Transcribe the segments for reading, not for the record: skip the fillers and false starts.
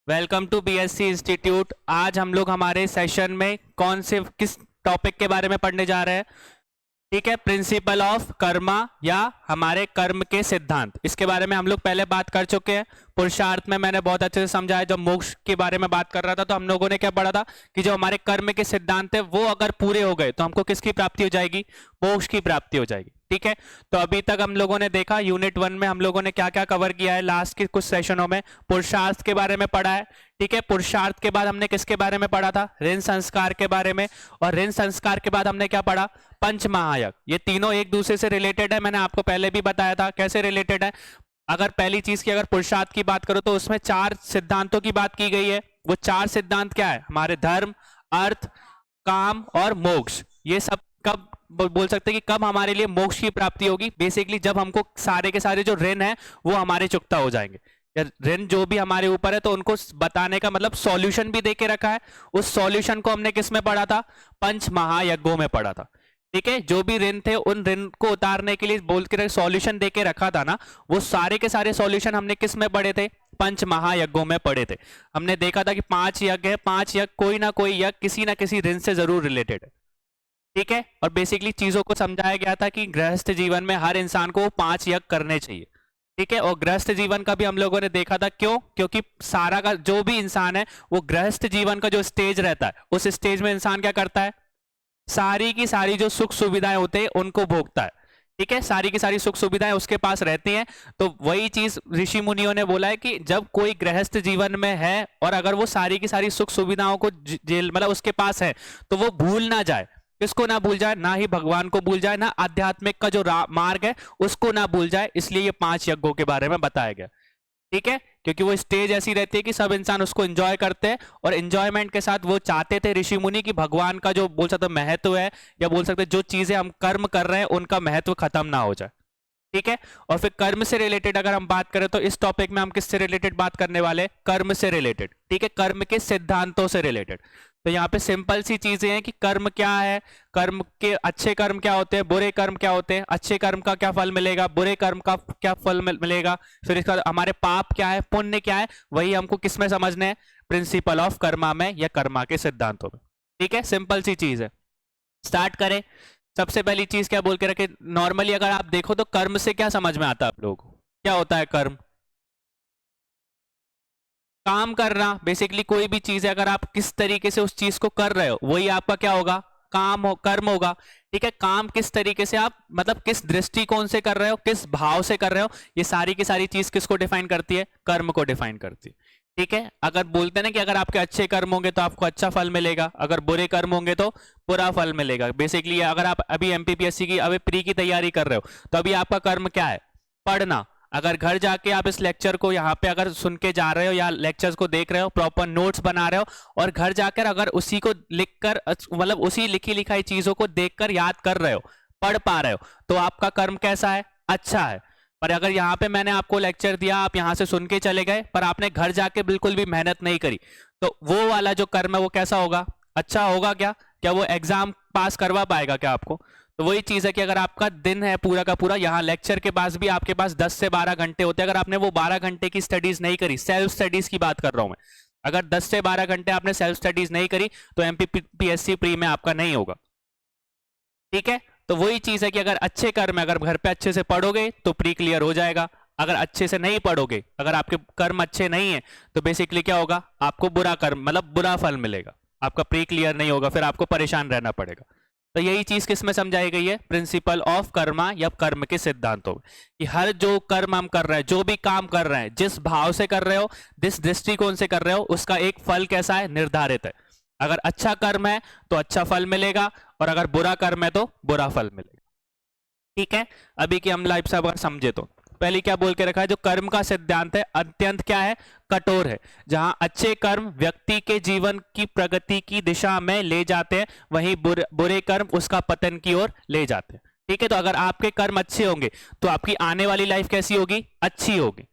Welcome to BSc institute. आज हम लोग हमारे सेशन में कौन से किस टॉपिक के बारे में पढ़ने जा रहे हैं? ठीक है, प्रिंसिपल ऑफ कर्मा या हमारे कर्म के सिद्धांत। इसके बारे में हम लोग पहले बात कर चुके हैं। पुरुषार्थ में मैंने बहुत अच्छे से समझाया। जब मोक्ष के बारे में बात कर रहा था तो हम लोगों ने क्या पढ़ा था कि जो हमारे कर्म के सिद्धांत है वो अगर पूरे हो गए तो हमको किसकी प्राप्ति हो जाएगी? मोक्ष की प्राप्ति हो जाएगी। ठीक है, तो अभी तक हम लोगों ने देखा यूनिट 1 में हम लोगों ने क्या क्या कवर किया है। लास्ट के कुछ सेशनों में पुरुषार्थ के बारे में पढ़ा है। ठीक है, पुरुषार्थ के बाद हमने किसके बारे में पढ़ा था? ऋण संस्कार के बारे में। और ऋण संस्कार के बाद हमने क्या पढ़ा? पंच महायज्ञ। ये तीनों एक दूसरे से रिलेटेड है। मैंने आपको पहले भी बताया था कैसे रिलेटेड है। अगर पहली चीज की अगर पुरुषार्थ की बात करो तो उसमें 4 सिद्धांतों की बात की गई है। वो 4 सिद्धांत क्या है? हमारे धर्म, अर्थ, काम और मोक्ष। ये सब कब बोल सकते हैं कि कब हमारे लिए मोक्ष की प्राप्ति होगी? बेसिकली जब हमको सारे के सारे जो ऋण है वो हमारे चुकता हो जाएंगे। ऋण जो भी हमारे ऊपर है तो उनको बताने का मतलब सॉल्यूशन भी दे के रखा है। उस सॉल्यूशन को हमने किस में पढ़ा था? पंच महायज्ञों में पढ़ा था। ठीक है, जो भी ऋण थे उन ऋण को उतारने के लिए बोल के सॉल्यूशन दे के रखा था ना, वो सारे के सारे सॉल्यूशन हमने किस में पढ़े थे? पंच महायज्ञों में पढ़े थे। हमने देखा था कि 5 यज्ञ है, 5 यज्ञ कोई ना कोई यज्ञ किसी ना किसी ऋण से जरूर रिलेटेड है। ठीक है, और बेसिकली चीजों को समझाया गया था कि गृहस्थ जीवन में हर इंसान को 5 यज्ञ करने चाहिए। ठीक है, और गृहस्थ जीवन का भी हम लोगों ने देखा था। क्यों? क्योंकि सारा का जो भी इंसान है वो गृहस्थ जीवन का जो स्टेज रहता है उस स्टेज में इंसान क्या करता है? सारी की सारी जो सुख सुविधाएं होते हैं उनको भोगता है। ठीक है, सारी की सारी सुख सुविधाएं उसके पास रहती हैं। तो वही चीज ऋषि मुनियों ने बोला है कि जब कोई गृहस्थ जीवन में है और अगर वो सारी की सारी सुख सुविधाओं को जेल मतलब उसके पास है तो वो भूल ना जाए। किसको ना भूल जाए? ना ही भगवान को भूल जाए, ना आध्यात्मिक का जो मार्ग है उसको ना भूल जाए। इसलिए ये 5 यज्ञों के बारे में बताया गया। ठीक है, क्योंकि वो स्टेज ऐसी रहती है कि सब इंसान उसको एंजॉय करते हैं और एंजॉयमेंट के साथ वो चाहते थे ऋषि मुनि की भगवान का जो बोल सकते महत्व है या बोल सकते जो चीजें हम कर्म कर रहे हैं उनका महत्व खत्म ना हो जाए। ठीक है, और फिर कर्म से रिलेटेड अगर हम बात करें तो इस टॉपिक में हम किससे रिलेटेड बात करने वाले हैं? कर्म से रिलेटेड। ठीक है, कर्म के सिद्धांतों से रिलेटेड। तो यहाँ पे सिंपल सी चीजें हैं कि कर्म क्या है, कर्म के अच्छे कर्म क्या होते हैं, बुरे कर्म क्या होते हैं, अच्छे कर्म का क्या फल मिलेगा, बुरे कर्म का क्या फल मिलेगा, फिर इसका हमारे पाप क्या है, पुण्य क्या है, वही हमको किस में समझना है? प्रिंसिपल ऑफ कर्मा में या कर्मा के सिद्धांतों में। ठीक है, सिंपल सी चीज है। स्टार्ट करें। सबसे पहली चीज क्या बोल के रखे? नॉर्मली अगर आप देखो तो कर्म से क्या समझ में आता है आप लोगों को? क्या होता है कर्म? काम करना। बेसिकली कोई भी चीज है अगर आप किस तरीके से उस चीज को कर रहे हो वही आपका क्या होगा? काम हो, कर्म होगा। ठीक है, काम किस तरीके से आप मतलब किस दृष्टिकोण से कर रहे हो, किस भाव से कर रहे हो, ये सारी की सारी चीज किसको डिफाइन करती है? कर्म को डिफाइन करती है। ठीक है, अगर बोलते हैं ना कि अगर आपके अच्छे कर्म होंगे तो आपको अच्छा फल मिलेगा, अगर बुरे कर्म होंगे तो बुरा फल मिलेगा। बेसिकली अगर आप अभी एमपीपीएससी की अभी प्री की तैयारी कर रहे हो तो अभी आपका कर्म क्या है? पढ़ना। अगर घर जाके आप इस लेक्चर को यहाँ पे अगर सुन के जा रहे हो या लेक्चर्स को देख रहे हो, प्रॉपर नोट्स बना रहे हो और घर जाकर अगर उसी को लिखकर मतलब उसी लिखी लिखाई चीजों को देखकर याद कर रहे हो, पढ़ पा रहे हो, तो आपका कर्म कैसा है? अच्छा है। पर अगर यहाँ पे मैंने आपको लेक्चर दिया, आप यहाँ से सुन के चले गए पर आपने घर जाके बिल्कुल भी मेहनत नहीं करी, तो वो वाला जो कर्म है वो कैसा होगा? अच्छा होगा क्या? क्या वो एग्जाम पास करवा पाएगा क्या आपको? तो वही चीज है कि अगर आपका दिन है पूरा का पूरा, यहाँ लेक्चर के पास भी आपके पास 10 से 12 घंटे होते हैं, अगर आपने वो 12 घंटे की स्टडीज नहीं करी, सेल्फ स्टडीज की बात कर रहा हूं मैं, अगर 10 से 12 घंटे आपने सेल्फ स्टडीज नहीं करी तो एमपीपीएससी प्री में आपका नहीं होगा। ठीक है, तो वही चीज है कि अगर अच्छे कर्म है, अगर घर पे अच्छे से पढ़ोगे तो प्री क्लियर हो जाएगा। अगर अच्छे से नहीं पढ़ोगे, अगर आपके कर्म अच्छे नहीं है तो बेसिकली क्या होगा? आपको बुरा कर्म मतलब बुरा फल मिलेगा, आपका प्री क्लियर नहीं होगा, फिर आपको परेशान रहना पड़ेगा। तो यही चीज किस में समझाई गई है? प्रिंसिपल ऑफ कर्मा या कर्म के सिद्धांतों में, कि हर जो कर्म हम कर रहे हैं, जो भी काम कर रहे हैं, जिस भाव से कर रहे हो, जिस दृष्टिकोण से कर रहे हो, उसका एक फल कैसा है? निर्धारित है। अगर अच्छा कर्म है तो अच्छा फल मिलेगा और अगर बुरा कर्म है तो बुरा फल मिलेगा। ठीक है, अभी की हम लाइफ से अगर समझे तो पहले क्या बोल के रखा है? जो कर्म का सिद्धांत है अत्यंत क्या है? कठोर है। जहां अच्छे कर्म व्यक्ति के जीवन की प्रगति की दिशा में ले जाते हैं, वहीं बुरे कर्म उसका पतन की ओर ले जाते हैं। ठीक है, तो अगर आपके कर्म अच्छे होंगे तो आपकी आने वाली लाइफ कैसी होगी? अच्छी होगी।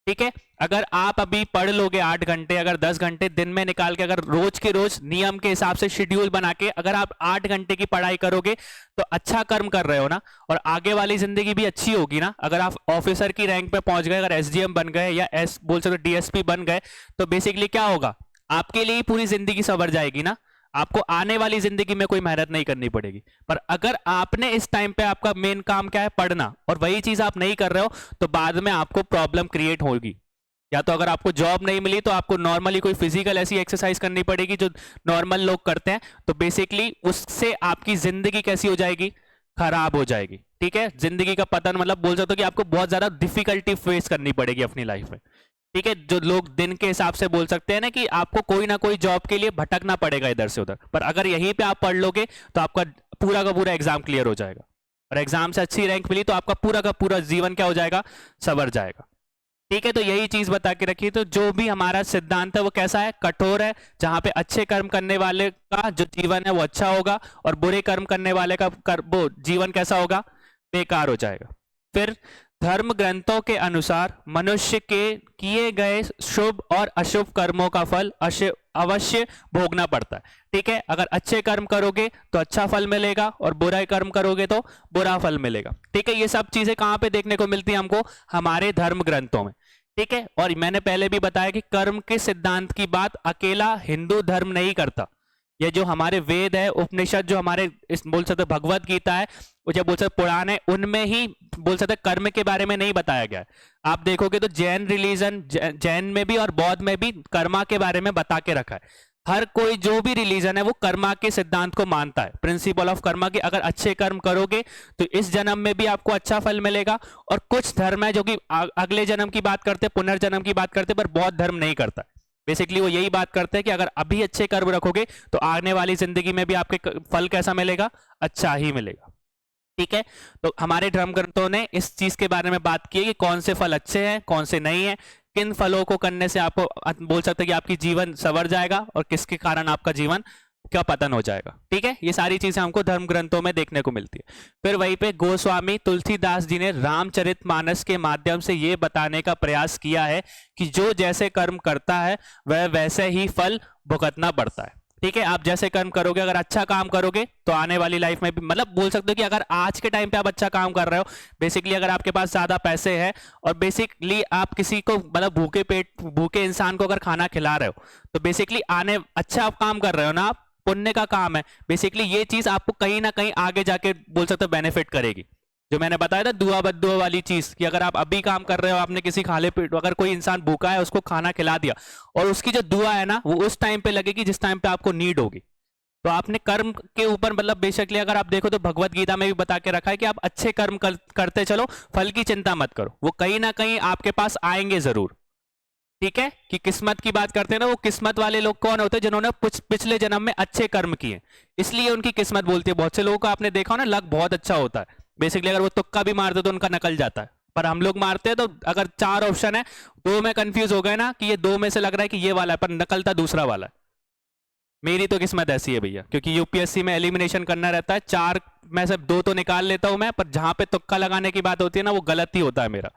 ठीक है, अगर आप अभी पढ़ लोगे 8 घंटे, अगर 10 घंटे दिन में निकाल के, अगर रोज के रोज नियम के हिसाब से शेड्यूल बना के अगर आप 8 घंटे की पढ़ाई करोगे तो अच्छा कर्म कर रहे हो ना, और आगे वाली जिंदगी भी अच्छी होगी ना। अगर आप ऑफिसर की रैंक पे पहुंच गए, अगर एसडीएम बन गए या एस बोल सकते डीएसपी बन गए, तो बेसिकली क्या होगा, आपके लिए पूरी जिंदगी संवर जाएगी ना, आपको आने वाली जिंदगी में कोई मेहनत नहीं करनी पड़ेगी। पर अगर आपने इस टाइम पे आपका मेन काम क्या है, पढ़ना, और वही चीज आप नहीं कर रहे हो, तो बाद में आपको प्रॉब्लम क्रिएट होगी। या तो अगर आपको जॉब नहीं मिली तो आपको नॉर्मली कोई फिजिकल ऐसी एक्सरसाइज करनी पड़ेगी जो नॉर्मल लोग करते हैं, तो बेसिकली उससे आपकी जिंदगी कैसी हो जाएगी, खराब हो जाएगी। ठीक है, जिंदगी का पतन, मतलब बोल सकते हो कि आपको बहुत ज्यादा डिफिकल्टी फेस करनी पड़ेगी अपनी लाइफ में। ठीक है, जो लोग दिन के हिसाब से बोल सकते हैं ना कि आपको कोई ना कोई जॉब के लिए भटकना पड़ेगा इधर से उधर, पर अगर यहीं पे आप पढ़ लोगे तो आपका पूरा का पूरा एग्जाम क्लियर हो जाएगा, और एग्जाम से अच्छी रैंक मिली तो आपका पूरा का पूरा जीवन क्या हो जाएगा, संवर जाएगा। ठीक है, तो यही चीज बता के रखिए। तो जो भी हमारा सिद्धांत है वो कैसा है, कठोर है, जहां पे अच्छे कर्म करने वाले का जो जीवन है वो अच्छा होगा, और बुरे कर्म करने वाले का वो जीवन कैसा होगा, बेकार हो जाएगा। फिर धर्म ग्रंथों के अनुसार मनुष्य के किए गए शुभ और अशुभ कर्मों का फल अवश्य भोगना पड़ता है। ठीक है, अगर अच्छे कर्म करोगे तो अच्छा फल मिलेगा, और बुरा कर्म करोगे तो बुरा फल मिलेगा। ठीक है, ये सब चीजें कहां पे देखने को मिलती है हमको, हमारे धर्म ग्रंथों में। ठीक है, और मैंने पहले भी बताया कि कर्म के सिद्धांत की बात अकेला हिंदू धर्म नहीं करता, ये जो हमारे वेद है, उपनिषद, जो हमारे इस बोल सकते भगवत गीता है, जो बोल सकते पुराण है, उनमें ही बोल सकते कर्म के बारे में नहीं बताया गया है। आप देखोगे तो जैन रिलीजन, जैन में भी और बौद्ध में भी कर्मा के बारे में बता के रखा है। हर कोई जो भी रिलीजन है वो कर्मा के सिद्धांत को मानता है, प्रिंसिपल ऑफ कर्मा, की अगर अच्छे कर्म करोगे तो इस जन्म में भी आपको अच्छा फल मिलेगा। और कुछ धर्म है जो कि अगले जन्म की बात करते, पुनर्जन्म की बात करते, पर बौद्ध धर्म नहीं करता। बेसिकली वो यही बात करते हैं कि अगर अभी अच्छे कर्म रखोगे तो आने वाली जिंदगी में भी आपके फल कैसा मिलेगा, अच्छा ही मिलेगा। ठीक है, तो हमारे धर्म ग्रंथों ने इस चीज के बारे में बात की है कि कौन से फल अच्छे हैं, कौन से नहीं है, किन फलों को करने से आपको बोल सकते हैं कि आपकी जीवन संवर जाएगा, और किसके कारण आपका जीवन क्या पतन हो जाएगा। ठीक है, ये सारी चीजें हमको धर्म ग्रंथों में देखने को मिलती है। फिर वहीं पे गोस्वामी तुलसीदास जी ने रामचरितमानस के माध्यम से ये बताने का प्रयास किया है कि जो जैसे कर्म करता है वह वैसे ही फल भुगतना पड़ता है। ठीक है, आप जैसे कर्म करोगे, अगर अच्छा काम करोगे तो आने वाली लाइफ में भी, मतलब बोल सकते हो कि अगर आज के टाइम पे आप अच्छा काम कर रहे हो, बेसिकली अगर आपके पास ज्यादा पैसे हैं और बेसिकली आप किसी को, मतलब भूखे इंसान को अगर खाना खिला रहे हो, तो बेसिकली आने अच्छा आप काम कर रहे हो ना, आप पुण्य का काम है। बेसिकली ये चीज आपको कहीं ना कहीं आगे जाके बोल सकते हो बेनिफिट करेगी। जो मैंने बताया था दुआ बद्दुआ वाली चीज, कि अगर आप अभी काम कर रहे हो, आपने किसी खाले पेट, अगर कोई इंसान भूखा है उसको खाना खिला दिया, और उसकी जो दुआ है ना वो उस टाइम पे लगेगी जिस टाइम पे आपको नीड होगी। तो आपने कर्म के ऊपर, मतलब बेसिकली अगर आप देखो तो भगवत गीता में भी बता के रखा है कि आप अच्छे कर्म करते चलो, फल की चिंता मत करो, वो कहीं ना कहीं आपके पास आएंगे जरूर। ठीक है, कि किस्मत की बात करते हैं ना, वो किस्मत वाले लोग कौन होते हैं, जिन्होंने पिछले जन्म में अच्छे कर्म किए, इसलिए उनकी किस्मत बोलती है। बहुत से लोगों को आपने देखा हो ना, लक बहुत अच्छा होता है, बेसिकली अगर वो तुक्का भी मारते तो उनका नकल जाता है। पर हम लोग मारते हैं तो अगर 4 ऑप्शन है, 2 में कंफ्यूज हो गए ना कि ये 2 में से लग रहा है कि ये वाला है, पर नकलता दूसरा वाला है। मेरी तो किस्मत ऐसी है भैया, क्योंकि यूपीएससी में एलिमिनेशन करना रहता है, 4 में से 2 तो निकाल लेता हूं मैं, पर जहां पे तुक्का लगाने की बात होती है ना, वो गलत ही होता है मेरा।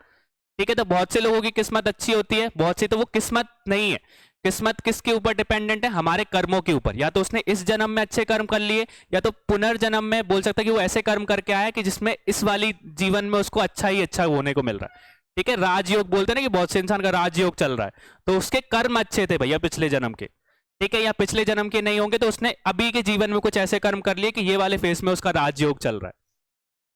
ठीक है, तो बहुत से लोगों की किस्मत अच्छी होती है, बहुत सी तो वो किस्मत नहीं है। किस्मत किसके ऊपर डिपेंडेंट है, हमारे कर्मों के ऊपर। या तो उसने इस जन्म में अच्छे कर्म कर लिए, या तो पुनर्जन्म में बोल सकता है कि वो ऐसे कर्म करके आया कि जिसमें इस वाली जीवन में उसको अच्छा ही अच्छा होने को मिल रहा है। ठीक है, राजयोग बोलते हैं ना कि बहुत से इंसान का राजयोग चल रहा है, तो उसके कर्म अच्छे थे भैया पिछले जन्म के। ठीक है, या पिछले जन्म के नहीं होंगे तो उसने अभी के जीवन में कुछ ऐसे कर्म कर लिए कि ये वाले फेस में उसका राजयोग चल रहा है।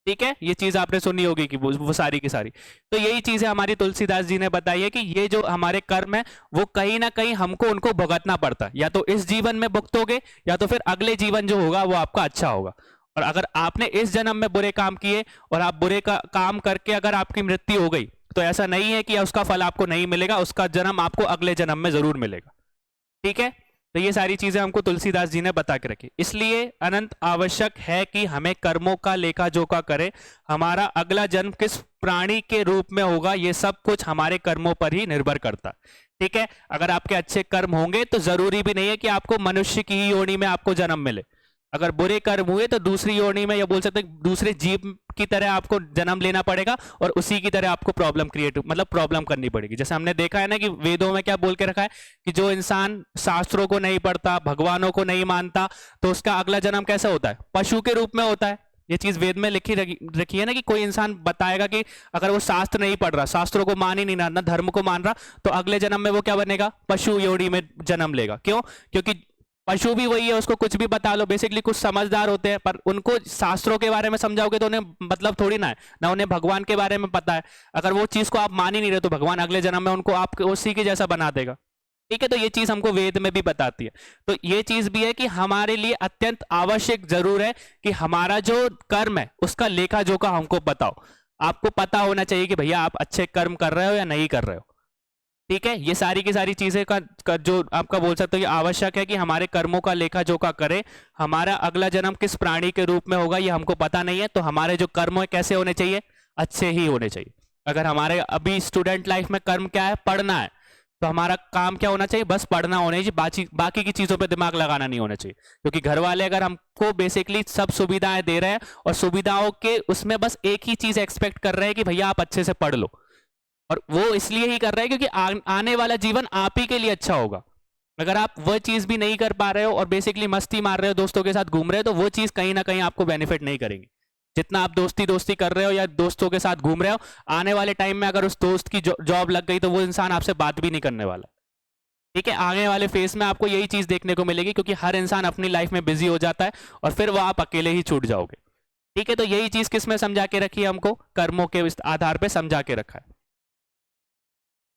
ठीक है, ये चीज आपने सुनी होगी कि वो सारी की सारी। तो यही चीजें हमारी तुलसीदास जी ने बताई है कि ये जो हमारे कर्म है वो कहीं ना कहीं हमको उनको भुगतना पड़ता है, या तो इस जीवन में भुगतोगे, या तो फिर अगले जीवन जो होगा वो आपका अच्छा होगा। और अगर आपने इस जन्म में बुरे काम किए और आप बुरे काम करके अगर आपकी मृत्यु हो गई, तो ऐसा नहीं है कि उसका फल आपको नहीं मिलेगा, उसका जन्म आपको अगले जन्म में जरूर मिलेगा। ठीक है, तो ये सारी चीजें हमको तुलसीदास जी ने बता के रखी। इसलिए अनंत आवश्यक है कि हमें कर्मों का लेखा जोखा करें, हमारा अगला जन्म किस प्राणी के रूप में होगा ये सब कुछ हमारे कर्मों पर ही निर्भर करता। ठीक है, अगर आपके अच्छे कर्म होंगे तो जरूरी भी नहीं है कि आपको मनुष्य की ही योनि में आपको जन्म मिले। अगर बुरे कर्म हुए तो दूसरी योनि में, या बोल सकते हैं दूसरे जीव की तरह आपको जन्म लेना पड़ेगा और उसी की तरह आपको प्रॉब्लम क्रिएट, मतलब प्रॉब्लम करनी पड़ेगी। जैसे हमने देखा है ना कि वेदों में क्या बोल के रखा है कि जो इंसान शास्त्रों को नहीं पढ़ता, भगवानों को नहीं मानता, तो उसका अगला जन्म कैसा होता है? पशु के रूप में होता है। ये चीज वेद में लिखी रखी है ना कि कोई इंसान बताएगा कि अगर वो शास्त्र नहीं पढ़ रहा, शास्त्रों को मान ही नहीं रहा, ना धर्म को मान रहा, तो अगले जन्म में वो क्या बनेगा? पशु योनि में जन्म लेगा। क्यों? क्योंकि पशु भी वही है, उसको कुछ भी बता लो, बेसिकली कुछ समझदार होते हैं, पर उनको शास्त्रों के बारे में समझाओगे तो उन्हें मतलब थोड़ी ना है, ना उन्हें भगवान के बारे में पता है। अगर वो चीज को आप मान ही नहीं रहे तो भगवान अगले जन्म में उनको आप उसी के जैसा बना देगा। ठीक है, तो ये चीज हमको वेद में भी बताती है। तो ये चीज भी है कि हमारे लिए अत्यंत आवश्यक जरूर है कि हमारा जो कर्म है उसका लेखा जोखा हमको बताओ। आपको पता होना चाहिए कि भैया आप अच्छे कर्म कर रहे हो या नहीं कर रहे हो। ठीक है, ये सारी की सारी चीजें का जो आपका बोल सकते हो कि आवश्यक है कि हमारे कर्मों का लेखा जोखा करें। हमारा अगला जन्म किस प्राणी के रूप में होगा ये हमको पता नहीं है, तो हमारे जो कर्म है कैसे होने चाहिए? अच्छे ही होने चाहिए। अगर हमारे अभी स्टूडेंट लाइफ में कर्म क्या है? पढ़ना है, तो हमारा काम क्या होना चाहिए? बस पढ़ना होना चाहिए, बाकी की चीजों पे दिमाग लगाना नहीं होना चाहिए। क्योंकि घर वाले अगर हमको बेसिकली सब सुविधाएं दे रहे हैं और सुविधाओं के उसमें बस एक ही चीज एक्सपेक्ट कर रहे हैं कि भैया आप अच्छे से पढ़ लो, और वो इसलिए ही कर रहे हैं क्योंकि आने वाला जीवन आप ही के लिए अच्छा होगा। अगर आप वो चीज भी नहीं कर पा रहे हो और बेसिकली मस्ती मार रहे हो, दोस्तों के साथ घूम रहे हो, तो वो चीज कहीं ना कहीं आपको बेनिफिट नहीं करेंगी। जितना आप दोस्ती दोस्ती कर रहे हो या दोस्तों के साथ घूम रहे हो, आने वाले टाइम में अगर उस दोस्त की जॉब लग गई तो वो इंसान आपसे बात भी नहीं करने वाला। ठीक है, आने वाले फेज में आपको यही चीज देखने को मिलेगी, क्योंकि हर इंसान अपनी लाइफ में बिजी हो जाता है और फिर वो आप अकेले ही छूट जाओगे। ठीक है, तो यही चीज किस में समझा के रखी है? हमको कर्मों के आधार पर समझा के रखा है।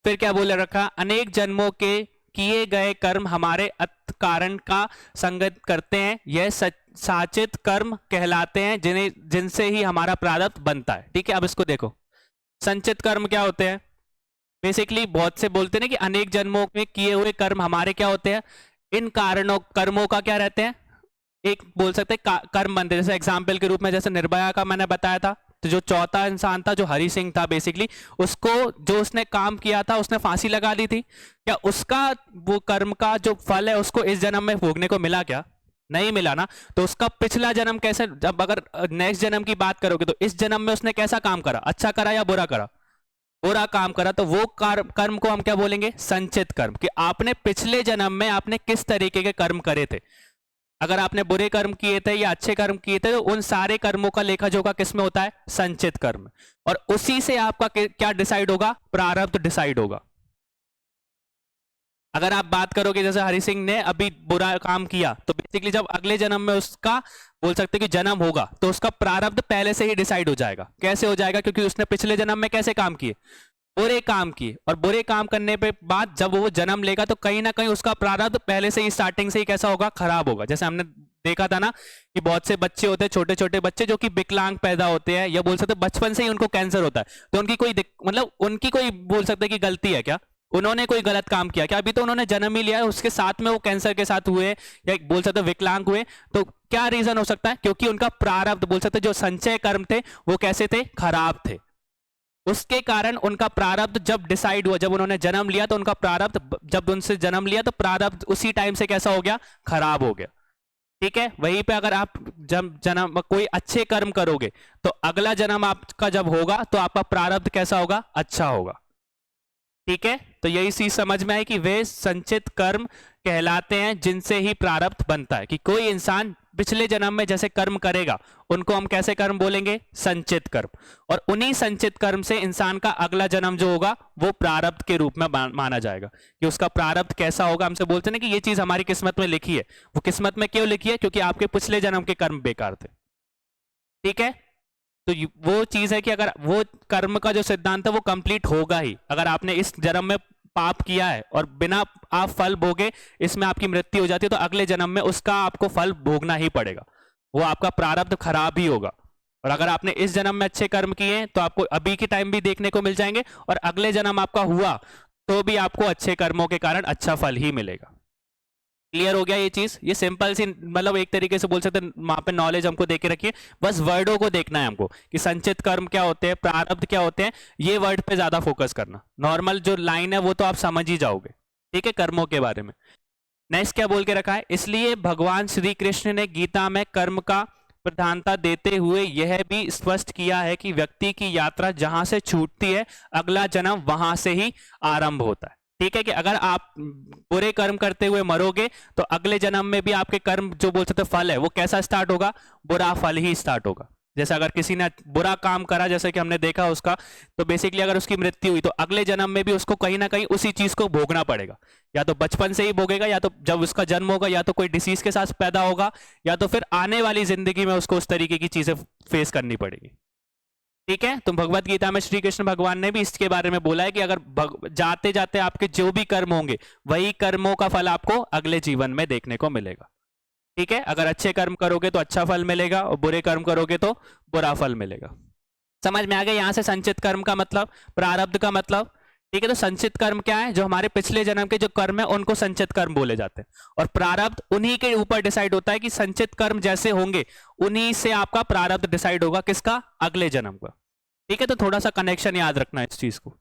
फिर क्या बोले रखा? अनेक जन्मों के किए गए कर्म हमारे अत कारण का संगत करते हैं, यह साचित कर्म कहलाते हैं, जिनसे ही हमारा प्रारब्ध बनता है। ठीक है, अब इसको देखो, संचित कर्म क्या होते हैं? बेसिकली बहुत से बोलते हैं ना कि अनेक जन्मों में किए हुए कर्म हमारे क्या होते हैं? इन कारणों कर्मों का क्या रहते हैं? एक बोल सकते हैं कर्म बनते हैं। जैसे एग्जाम्पल के रूप में जैसे निर्भया का मैंने बताया था, तो जो चौथा इंसान था जो हरि सिंह था, बेसिकली उसको जो उसने काम किया था उसने फांसी लगा दी थी, क्या उसका वो कर्म का जो फल है उसको इस जन्म में भोगने को मिला? क्या नहीं मिला ना। तो उसका पिछला जन्म कैसे, जब अगर नेक्स्ट जन्म की बात करोगे तो इस जन्म में उसने कैसा काम करा? अच्छा करा या बुरा करा? बुरा काम करा, तो वो कर्म को हम क्या बोलेंगे? संचित कर्म। कि आपने पिछले जन्म में आपने किस तरीके के कर्म करे थे। अगर आपने बुरे कर्म किए थे या अच्छे कर्म किए थे, तो उन सारे कर्मों का लेखा जोखा किस में होता है? संचित कर्म। और उसी से आपका क्या डिसाइड होगा? प्रारब्ध डिसाइड होगा। अगर आप बात करोगे जैसे हरि सिंह ने अभी बुरा काम किया, तो बेसिकली जब अगले जन्म में उसका बोल सकते कि जन्म होगा, तो उसका प्रारब्ध पहले से ही डिसाइड हो जाएगा। कैसे हो जाएगा? क्योंकि उसने पिछले जन्म में कैसे काम किए? बुरे काम किए, और बुरे काम करने पे बाद जब वो जन्म लेगा तो कहीं ना कहीं उसका प्रारब्ध पहले से ही स्टार्टिंग से ही कैसा होगा? खराब होगा। जैसे हमने देखा था ना कि बहुत से बच्चे होते हैं, छोटे छोटे बच्चे जो कि विकलांग पैदा होते हैं, या बोल सकते बचपन से ही उनको कैंसर होता है, तो उनकी कोई मतलब उनकी कोई बोल सकते कि गलती है क्या? उन्होंने कोई गलत काम किया क्या? अभी तो उन्होंने जन्म ही लिया है, उसके साथ में वो कैंसर के साथ हुए या बोल सकते विकलांग हुए, तो क्या रीजन हो सकता है? क्योंकि उनका प्रारब्ध बोल सकते जो संचय कर्म थे वो कैसे थे? खराब थे। उसके कारण उनका प्रारब्ध जब डिसाइड हुआ, जब उन्होंने जन्म लिया, तो उनका प्रारब्ध जब उनसे जन्म लिया तो प्रारब्ध उसी टाइम से कैसा हो गया? खराब हो गया। ठीक है, वहीं पे अगर आप जब जन्म कोई अच्छे कर्म करोगे तो अगला जन्म आपका जब होगा तो आपका प्रारब्ध कैसा होगा? अच्छा होगा। ठीक है, तो यही चीज समझ में आई कि वे संचित कर्म कहलाते हैं जिनसे ही प्रारब्ध बनता है। कि कोई इंसान पिछले जन्म में जैसे कर्म करेगा उनको हम कैसे कर्म बोलेंगे? संचित कर्म। और उन्हीं संचित कर्म से इंसान का अगला जन्म जो होगा वो प्रारब्ध के रूप में माना जाएगा। कि उसका प्रारब्ध कैसा होगा, हमसे बोलते हैं ना कि ये चीज हमारी किस्मत में लिखी है। वो किस्मत में क्यों लिखी है? क्योंकि आपके पिछले जन्म के कर्म बेकार थे। ठीक है, तो वो चीज है कि अगर वो कर्म का जो सिद्धांत है वो कंप्लीट होगा ही। अगर आपने इस जन्म में पाप किया है और बिना आप फल भोगे इसमें आपकी मृत्यु हो जाती है, तो अगले जन्म में उसका आपको फल भोगना ही पड़ेगा। वो आपका प्रारब्ध खराब ही होगा। और अगर आपने इस जन्म में अच्छे कर्म किए तो आपको अभी के टाइम भी देखने को मिल जाएंगे, और अगले जन्म आपका हुआ तो भी आपको अच्छे कर्मों के कारण अच्छा फल ही मिलेगा। क्लियर हो गया ये चीज? ये सिंपल सी मतलब एक तरीके से बोल सकते हैं वहां पे नॉलेज हमको देके रखिए। बस वर्डों को देखना है हमको कि संचित कर्म क्या होते हैं, प्रारब्ध क्या होते हैं, ये वर्ड पे ज्यादा फोकस करना। नॉर्मल जो लाइन है वो तो आप समझ ही जाओगे। ठीक है, कर्मों के बारे में। नेक्स्ट क्या बोल के रखा है, इसलिए भगवान श्री कृष्ण ने गीता में कर्म का प्रधानता देते हुए यह भी स्पष्ट किया है कि व्यक्ति की यात्रा जहां से छूटती है अगला जन्म वहां से ही आरंभ होता है। ठीक है कि अगर आप बुरे कर्म करते हुए मरोगे तो अगले जन्म में भी आपके कर्म जो बोल सकते फल है वो कैसा स्टार्ट होगा, बुरा फल ही स्टार्ट होगा। जैसे अगर किसी ने बुरा काम करा, जैसे कि हमने देखा उसका, तो बेसिकली अगर उसकी मृत्यु हुई तो अगले जन्म में भी उसको कहीं ना कहीं उसी चीज को भोगना पड़ेगा। या तो बचपन से ही भोगेगा, या तो जब उसका जन्म होगा, या तो कोई डिसीज के साथ पैदा होगा, या तो फिर आने वाली जिंदगी में उसको उस तरीके की चीजें फेस करनी पड़ेगी। ठीक है, तो भगवत गीता में श्री कृष्ण भगवान ने भी इसके बारे में बोला है कि अगर जाते जाते आपके जो भी कर्म होंगे वही कर्मों का फल आपको अगले जीवन में देखने को मिलेगा। ठीक है, अगर अच्छे कर्म करोगे तो अच्छा फल मिलेगा और बुरे कर्म करोगे तो बुरा फल मिलेगा। समझ में आ गया यहां से संचित कर्म का मतलब, प्रारब्ध का मतलब। ठीक है, तो संचित कर्म क्या है, जो हमारे पिछले जन्म के जो कर्म है उनको संचित कर्म बोले जाते हैं, और प्रारब्ध उन्हीं के ऊपर डिसाइड होता है कि संचित कर्म जैसे होंगे उन्हीं से आपका प्रारब्ध डिसाइड होगा, किसका, अगले जन्म का। ठीक है, तो थोड़ा सा कनेक्शन याद रखना है इस चीज को।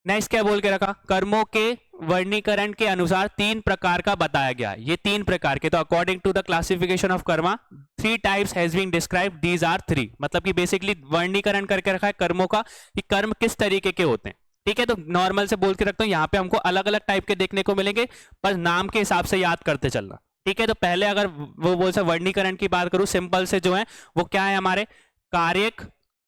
नेक्स्ट क्या बोल के रखा, कर्मों के वर्णीकरण के अनुसार 3 प्रकार का बताया गया है। ये 3 प्रकार के, तो according to the classification of karma 3 types has been described, these are 3। मतलब कि बेसिकली वर्णीकरण करके रखा है कर्मों का कि कर्म किस तरीके के होते हैं। ठीक है, तो नॉर्मल से बोल के रखता हूं, यहाँ पे हमको अलग अलग टाइप के देखने को मिलेंगे, पर नाम के हिसाब से याद करते चलना। ठीक है, तो पहले अगर वो बोल से वर्णीकरण की बात करूं, सिंपल से जो है वो क्या है, हमारे कार्यक,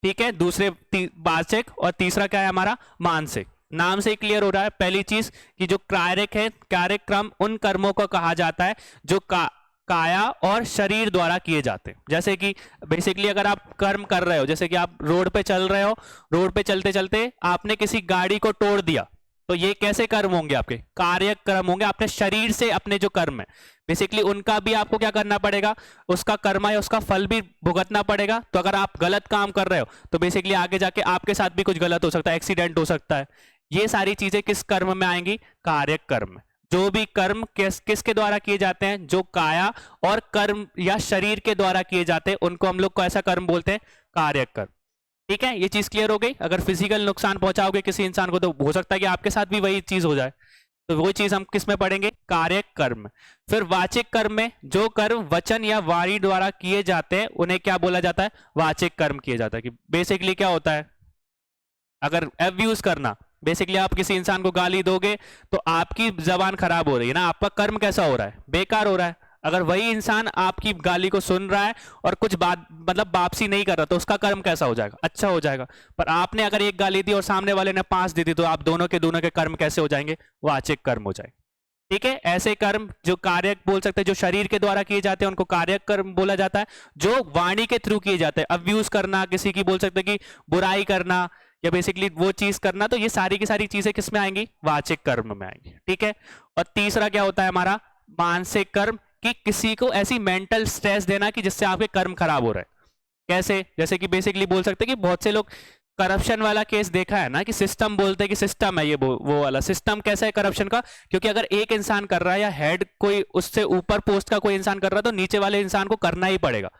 ठीक है, दूसरे वाचक, और तीसरा क्या है हमारा मानसिक। नाम से क्लियर हो रहा है पहली चीज कि जो कार्यक है, कार्यक्रम उन कर्मों को कहा जाता है जो काया और शरीर द्वारा किए जाते हैं। जैसे कि बेसिकली अगर आप कर्म कर रहे हो, जैसे कि आप रोड पे चल रहे हो, रोड पे चलते चलते आपने किसी गाड़ी को तोड़ दिया, तो ये कैसे कर्म होंगे, आपके कार्य कर्म होंगे। अपने शरीर से अपने जो कर्म है बेसिकली उनका भी आपको क्या करना पड़ेगा, उसका कर्म या उसका फल भी भुगतना पड़ेगा। तो अगर आप गलत काम कर रहे हो तो बेसिकली आगे जाके आपके साथ भी कुछ गलत हो सकता है, एक्सीडेंट हो सकता है। ये सारी चीजें किस कर्म में आएंगी, कार्य कर्म। जो भी कर्म किसके द्वारा किए जाते हैं, जो काया और कर्म या शरीर के द्वारा किए जाते हैं उनको हम लोग को ऐसा कर्म बोलते हैं, कार्य कर्म। ठीक है, ये चीज क्लियर हो गई। अगर फिजिकल नुकसान पहुंचाओगे किसी इंसान को तो हो सकता है कि आपके साथ भी वही चीज हो जाए, तो वही चीज हम किस में पढ़ेंगे, कार्य कर्म। फिर वाचिक कर्म में जो कर्म वचन या वाणी द्वारा किए जाते हैं उन्हें क्या बोला जाता है, वाचिक कर्म किए जाता है। कि बेसिकली क्या होता है, अगर अब्यूज करना, बेसिकली आप किसी इंसान को गाली दोगे तो आपकी जबान खराब हो रही है ना, आपका कर्म कैसा हो रहा है, बेकार हो रहा है। अगर वही इंसान आपकी गाली को सुन रहा है और कुछ बात मतलब वापसी नहीं कर रहा तो उसका कर्म कैसा हो जाएगा, अच्छा हो जाएगा। पर आपने अगर एक गाली दी और सामने वाले ने 5 दी थी तो आप दोनों के कर्म कैसे हो जाएंगे, वाचिक कर्म हो जाएंगे। ठीक है, ऐसे कर्म जो कार्य बोल सकते हैं, जो शरीर के द्वारा किए जाते हैं उनको कार्य कर्म बोला जाता है। जो वाणी के थ्रू किए जाते हैं, अब्यूज करना, किसी की बोल सकते हैं कि बुराई करना या बेसिकली वो चीज करना, तो ये सारी की सारी चीजें किस में आएंगी, वाचिक कर्म में आएंगी। ठीक है, और तीसरा क्या होता है हमारा, मानसिक कर्म, कि किसी को ऐसी मेंटल स्ट्रेस देना कि जिससे आपके कर्म खराब हो रहे हैं। कैसे, जैसे कि बेसिकली बोल सकते हैं कि बहुत से लोग करप्शन वाला केस देखा है ना, कि सिस्टम बोलते हैं कि सिस्टम है ये वो वाला सिस्टम। कैसा है करप्शन का, क्योंकि अगर एक इंसान कर रहा है या हेड कोई उससे ऊपर पोस्ट का कोई इंसान कर रहा है तो नीचे वाले इंसान को करना ही पड़ेगा।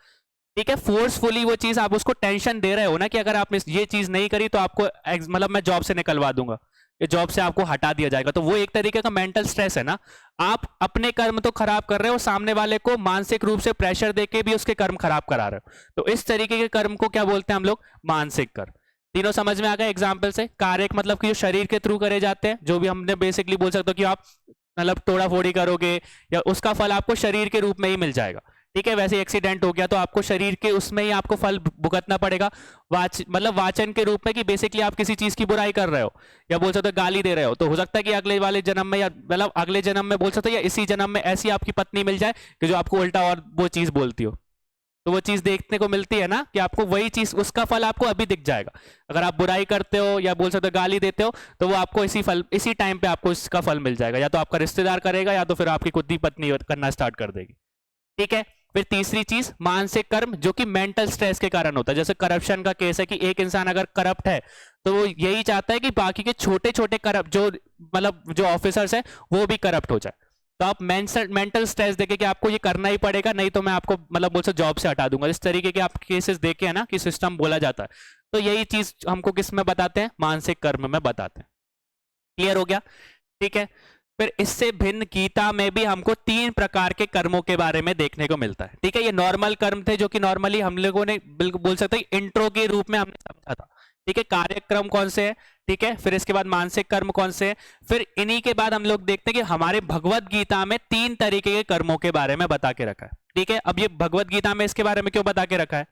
ठीक है, फोर्सफुली वो चीज आप उसको टेंशन दे रहे हो ना कि अगर आपने ये चीज नहीं करी तो आपको मतलब मैं जॉब से निकलवा दूंगा, ये जॉब से आपको हटा दिया जाएगा। तो वो एक तरीके का मेंटल स्ट्रेस है ना। आप अपने कर्म तो खराब कर रहे हो, सामने वाले को मानसिक रूप से प्रेशर देके भी उसके कर्म खराब करा रहे हो। तो इस तरीके के कर्म को क्या बोलते हैं हम लोग, मानसिक कर्म। तीनों समझ में आ गए एग्जाम्पल से। कार्यक मतलब कि जो शरीर के थ्रू करे जाते हैं, जो भी हमने बेसिकली बोल सकते हो कि आप मतलब तोड़ा फोड़ी करोगे या उसका फल आपको शरीर के रूप में ही मिल जाएगा। ठीक है, वैसे एक्सीडेंट हो गया तो आपको शरीर के उसमें ही आपको फल भुगतना पड़ेगा। मतलब वाचन के रूप में कि बेसिकली आप किसी चीज की बुराई कर रहे हो या बोल सकते हो गाली दे रहे हो, तो हो सकता है कि अगले वाले जन्म में या मतलब अगले जन्म में बोल सकते हो या इसी जन्म में ऐसी आपकी पत्नी मिल जाए कि जो आपको उल्टा और वो चीज बोलती हो। तो वो चीज देखने को मिलती है ना कि आपको वही चीज, उसका फल आपको अभी दिख जाएगा। अगर आप बुराई करते हो या बोल सकते हो गाली देते हो तो वो आपको इसी टाइम पे आपको इसका फल मिल जाएगा। या तो आपका रिश्तेदार करेगा या तो फिर आपकी खुद ही पत्नी करना स्टार्ट कर देगी। ठीक है, फिर तीसरी चीज मानसिक कर्म, जो कि मेंटल स्ट्रेस के कारण होता है। जैसे करप्शन का केस है कि एक इंसान अगर करप्ट है तो वो यही चाहता है कि बाकी के छोटे छोटे करप्ट जो मतलब जो ऑफिसर्स है वो भी करप्ट हो जाए। तो आप मेंटल स्ट्रेस देके कि आपको ये करना ही पड़ेगा, नहीं तो मैं आपको मतलब बोल सकते जॉब से हटा दूंगा। इस तरीके के आप केसेस देखे हैं ना कि सिस्टम बोला जाता है। तो यही चीज हमको किस में बताते हैं, मानसिक कर्म में बताते हैं। क्लियर हो गया। ठीक है, फिर इससे भिन्न गीता में भी हमको 3 प्रकार के कर्मों के बारे में देखने को मिलता है। ठीक है, ये नॉर्मल कर्म थे जो कि नॉर्मली हम लोगों ने बिल्कुल बोल सकते हैं इंट्रो के रूप में हमने समझा था। ठीक है, कार्यक्रम कौन से है, ठीक है, फिर इसके बाद मानसिक कर्म कौन से है, फिर इन्हीं के बाद हम लोग देखते हैं कि हमारे भगवत गीता में 3 तरीके के कर्मों के बारे में बता के रखा है। ठीक है, अब ये भगवत गीता में इसके बारे में क्यों बता के रखा है,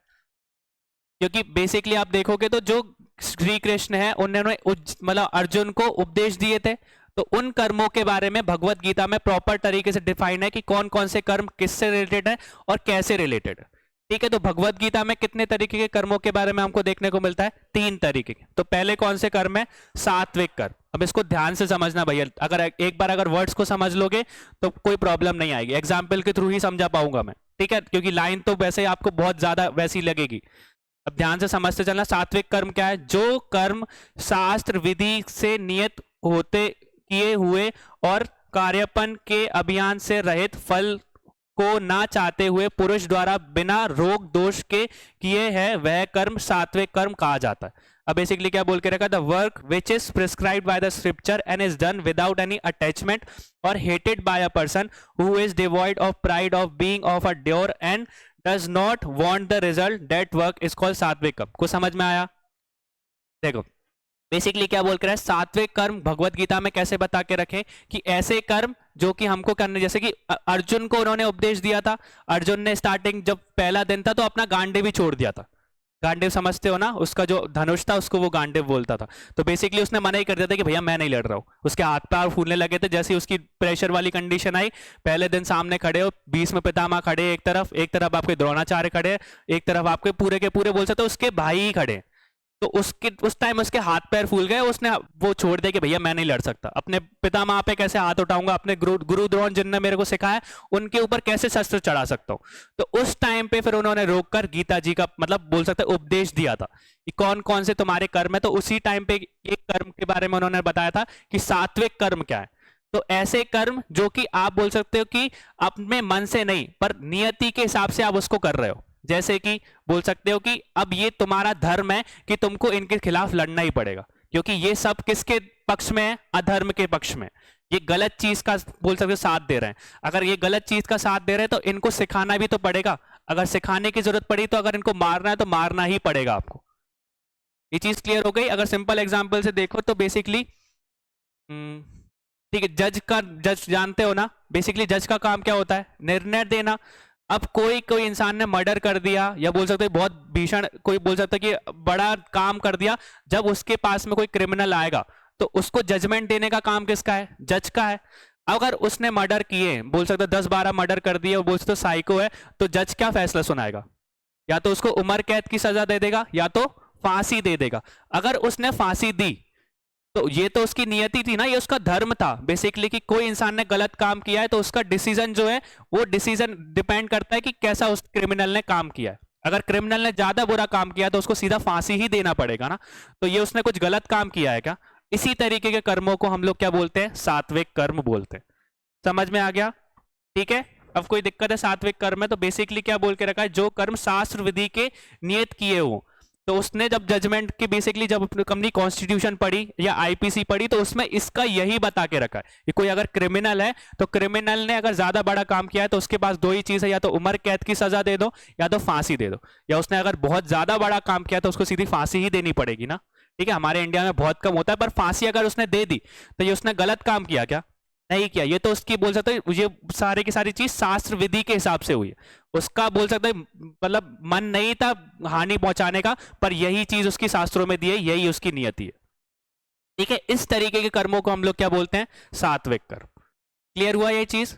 क्योंकि बेसिकली आप देखोगे तो जो श्री कृष्ण है उन्होंने मतलब अर्जुन को उपदेश दिए थे, तो उन कर्मों के बारे में भगवत गीता में प्रॉपर तरीके से डिफाइन है कि कौन कौन से कर्म किससे रिलेटेड है और कैसे रिलेटेड है। ठीक है, तो भगवत गीता में कितने तरीके के कर्मों के बारे में हमको देखने को मिलता है, 3 तरीके के। तो पहले कौन से कर्म है, सात्विक कर्म। अब इसको ध्यान से समझना भैया, अगर एक बार अगर वर्ड्स को समझ लोगे तो कोई प्रॉब्लम नहीं आएगी, एग्जाम्पल के थ्रू ही समझा पाऊंगा मैं। ठीक है, क्योंकि लाइन तो वैसे आपको बहुत ज्यादा वैसी लगेगी। अब ध्यान से समझते चलना, सात्विक कर्म क्या है, जो कर्म शास्त्र विधि से नियत होते किए हुए और कार्यपन के अभियान से रहित फल को ना चाहते हुए पुरुष द्वारा बिना रोग दोष के किए हैं, वह कर्म सात्विक कर्म कहा जाता है। अब बेसिकली क्या बोल के रखा, the work which is prescribed by the scripture and is done without any attachment और hated by a person who is devoid of pride of being of a doer and does not want the result, that work is called sattvik karma. को समझ में आया? देखो basically क्या बोल कर रहा है, सात्विक कर्म भगवत गीता में कैसे बता के रखे कि ऐसे कर्म जो कि हमको करने, जैसे कि अर्जुन को उन्होंने उपदेश दिया था। अर्जुन ने स्टार्टिंग जब पहला दिन था तो अपना गांडीव भी छोड़ दिया था। गांडीव समझते हो ना, उसका जो धनुष था उसको वो गांडीव बोलता था। तो बेसिकली उसने मना ही कर दिया था कि भैया मैं नहीं लड़ रहा हूँ। उसके हाथ पैर फूलने लगे थे जैसे उसकी प्रेशर वाली कंडीशन आई। पहले दिन सामने खड़े हो, 20 में पितामह खड़े, एक तरफ आपके द्रोणाचार्य खड़े, एक तरफ आपके पूरे के पूरे बोल सकते हो उसके भाई ही खड़े। तो उस टाइम उसके हाथ पैर फूल गए, उसने वो छोड़ दिया कि भैया मैं नहीं लड़ सकता। अपने पितामह पे कैसे हाथ उठाऊंगा, अपने गुरु द्रोण जिनने मेरे को सिखाया उनके ऊपर कैसे शस्त्र चढ़ा सकता हूं। तो उस टाइम पे फिर उन्होंने रोककर गीता जी का मतलब बोल सकते उपदेश दिया था कि कौन कौन से तुम्हारे कर्म है। तो उसी टाइम पे एक कर्म के बारे में उन्होंने बताया था कि सात्विक कर्म क्या है। तो ऐसे कर्म जो कि आप बोल सकते हो कि अपने मन से नहीं पर नियति के हिसाब से आप उसको कर रहे हो। जैसे कि बोल सकते हो कि अब ये तुम्हारा धर्म है कि तुमको इनके खिलाफ लड़ना ही पड़ेगा, क्योंकि ये सब किसके पक्ष में है, अधर्म के पक्ष में। ये गलत चीज का बोल सकते हो साथ दे रहे हैं। अगर ये गलत चीज का साथ दे रहे हैं तो इनको सिखाना भी तो पड़ेगा। अगर सिखाने की जरूरत पड़ी तो अगर इनको मारना है तो मारना ही पड़ेगा आपको। ये चीज क्लियर हो गई? अगर सिंपल एग्जाम्पल से देखो तो बेसिकली ठीक है, जज जानते हो ना, बेसिकली जज का काम क्या होता है, निर्णय देना। अब कोई इंसान ने मर्डर कर दिया या बोल सकते बहुत भीषण, कोई बोल सकता है कि बड़ा काम कर दिया, जब उसके पास में कोई क्रिमिनल आएगा तो उसको जजमेंट देने का काम किसका है, जज का है। अगर उसने मर्डर किए, बोल सकते 10-12 मर्डर कर दिए और बोल सकते साइको है, तो जज क्या फैसला सुनाएगा, या तो उसको उम्र कैद की सजा दे देगा या तो फांसी दे देगा। अगर उसने फांसी दी तो ये तो उसकी नियति थी ना, ये उसका धर्म था बेसिकली कि कोई इंसान ने गलत काम किया है तो उसका डिसीजन जो है वो डिसीजन डिपेंड करता है कि कैसा उस क्रिमिनल ने काम किया है। अगर क्रिमिनल ने ज्यादा बुरा काम किया तो उसको सीधा फांसी ही देना पड़ेगा ना। तो ये उसने कुछ गलत काम किया है क्या? इसी तरीके के कर्मों को हम लोग क्या बोलते हैं, सात्विक कर्म बोलते हैं। समझ में आ गया? ठीक है, अब कोई दिक्कत है सात्विक कर्म में तो बेसिकली क्या बोल के रखा है, जो कर्म शास्त्र विधि के नियत किए हो। तो उसने जब जजमेंट की बेसिकली जब अपनी कॉन्स्टिट्यूशन पढ़ी या आईपीसी पढ़ी तो उसमें इसका यही बता के रखा है कि कोई अगर क्रिमिनल है तो क्रिमिनल ने अगर ज्यादा बड़ा काम किया है तो उसके पास 2 ही चीज है, या तो उम्र कैद की सजा दे दो या तो फांसी दे दो। या उसने अगर बहुत ज्यादा बड़ा काम किया तो उसको सीधी फांसी ही देनी पड़ेगी ना। ठीक है, हमारे इंडिया में बहुत कम होता है, पर फांसी अगर उसने दे दी तो ये उसने गलत काम किया क्या? नहीं किया। ये तो उसकी बोल सकते हैं ये सारे की सारी चीज शास्त्र विधि के हिसाब से हुई है। उसका बोल सकते हैं मतलब मन नहीं था हानि पहुंचाने का, पर यही चीज उसकी शास्त्रों में दी है, यही उसकी नियति है। ठीक है, इस तरीके के कर्मों को हम लोग क्या बोलते हैं, सात्विक कर्म। क्लियर हुआ ये चीज?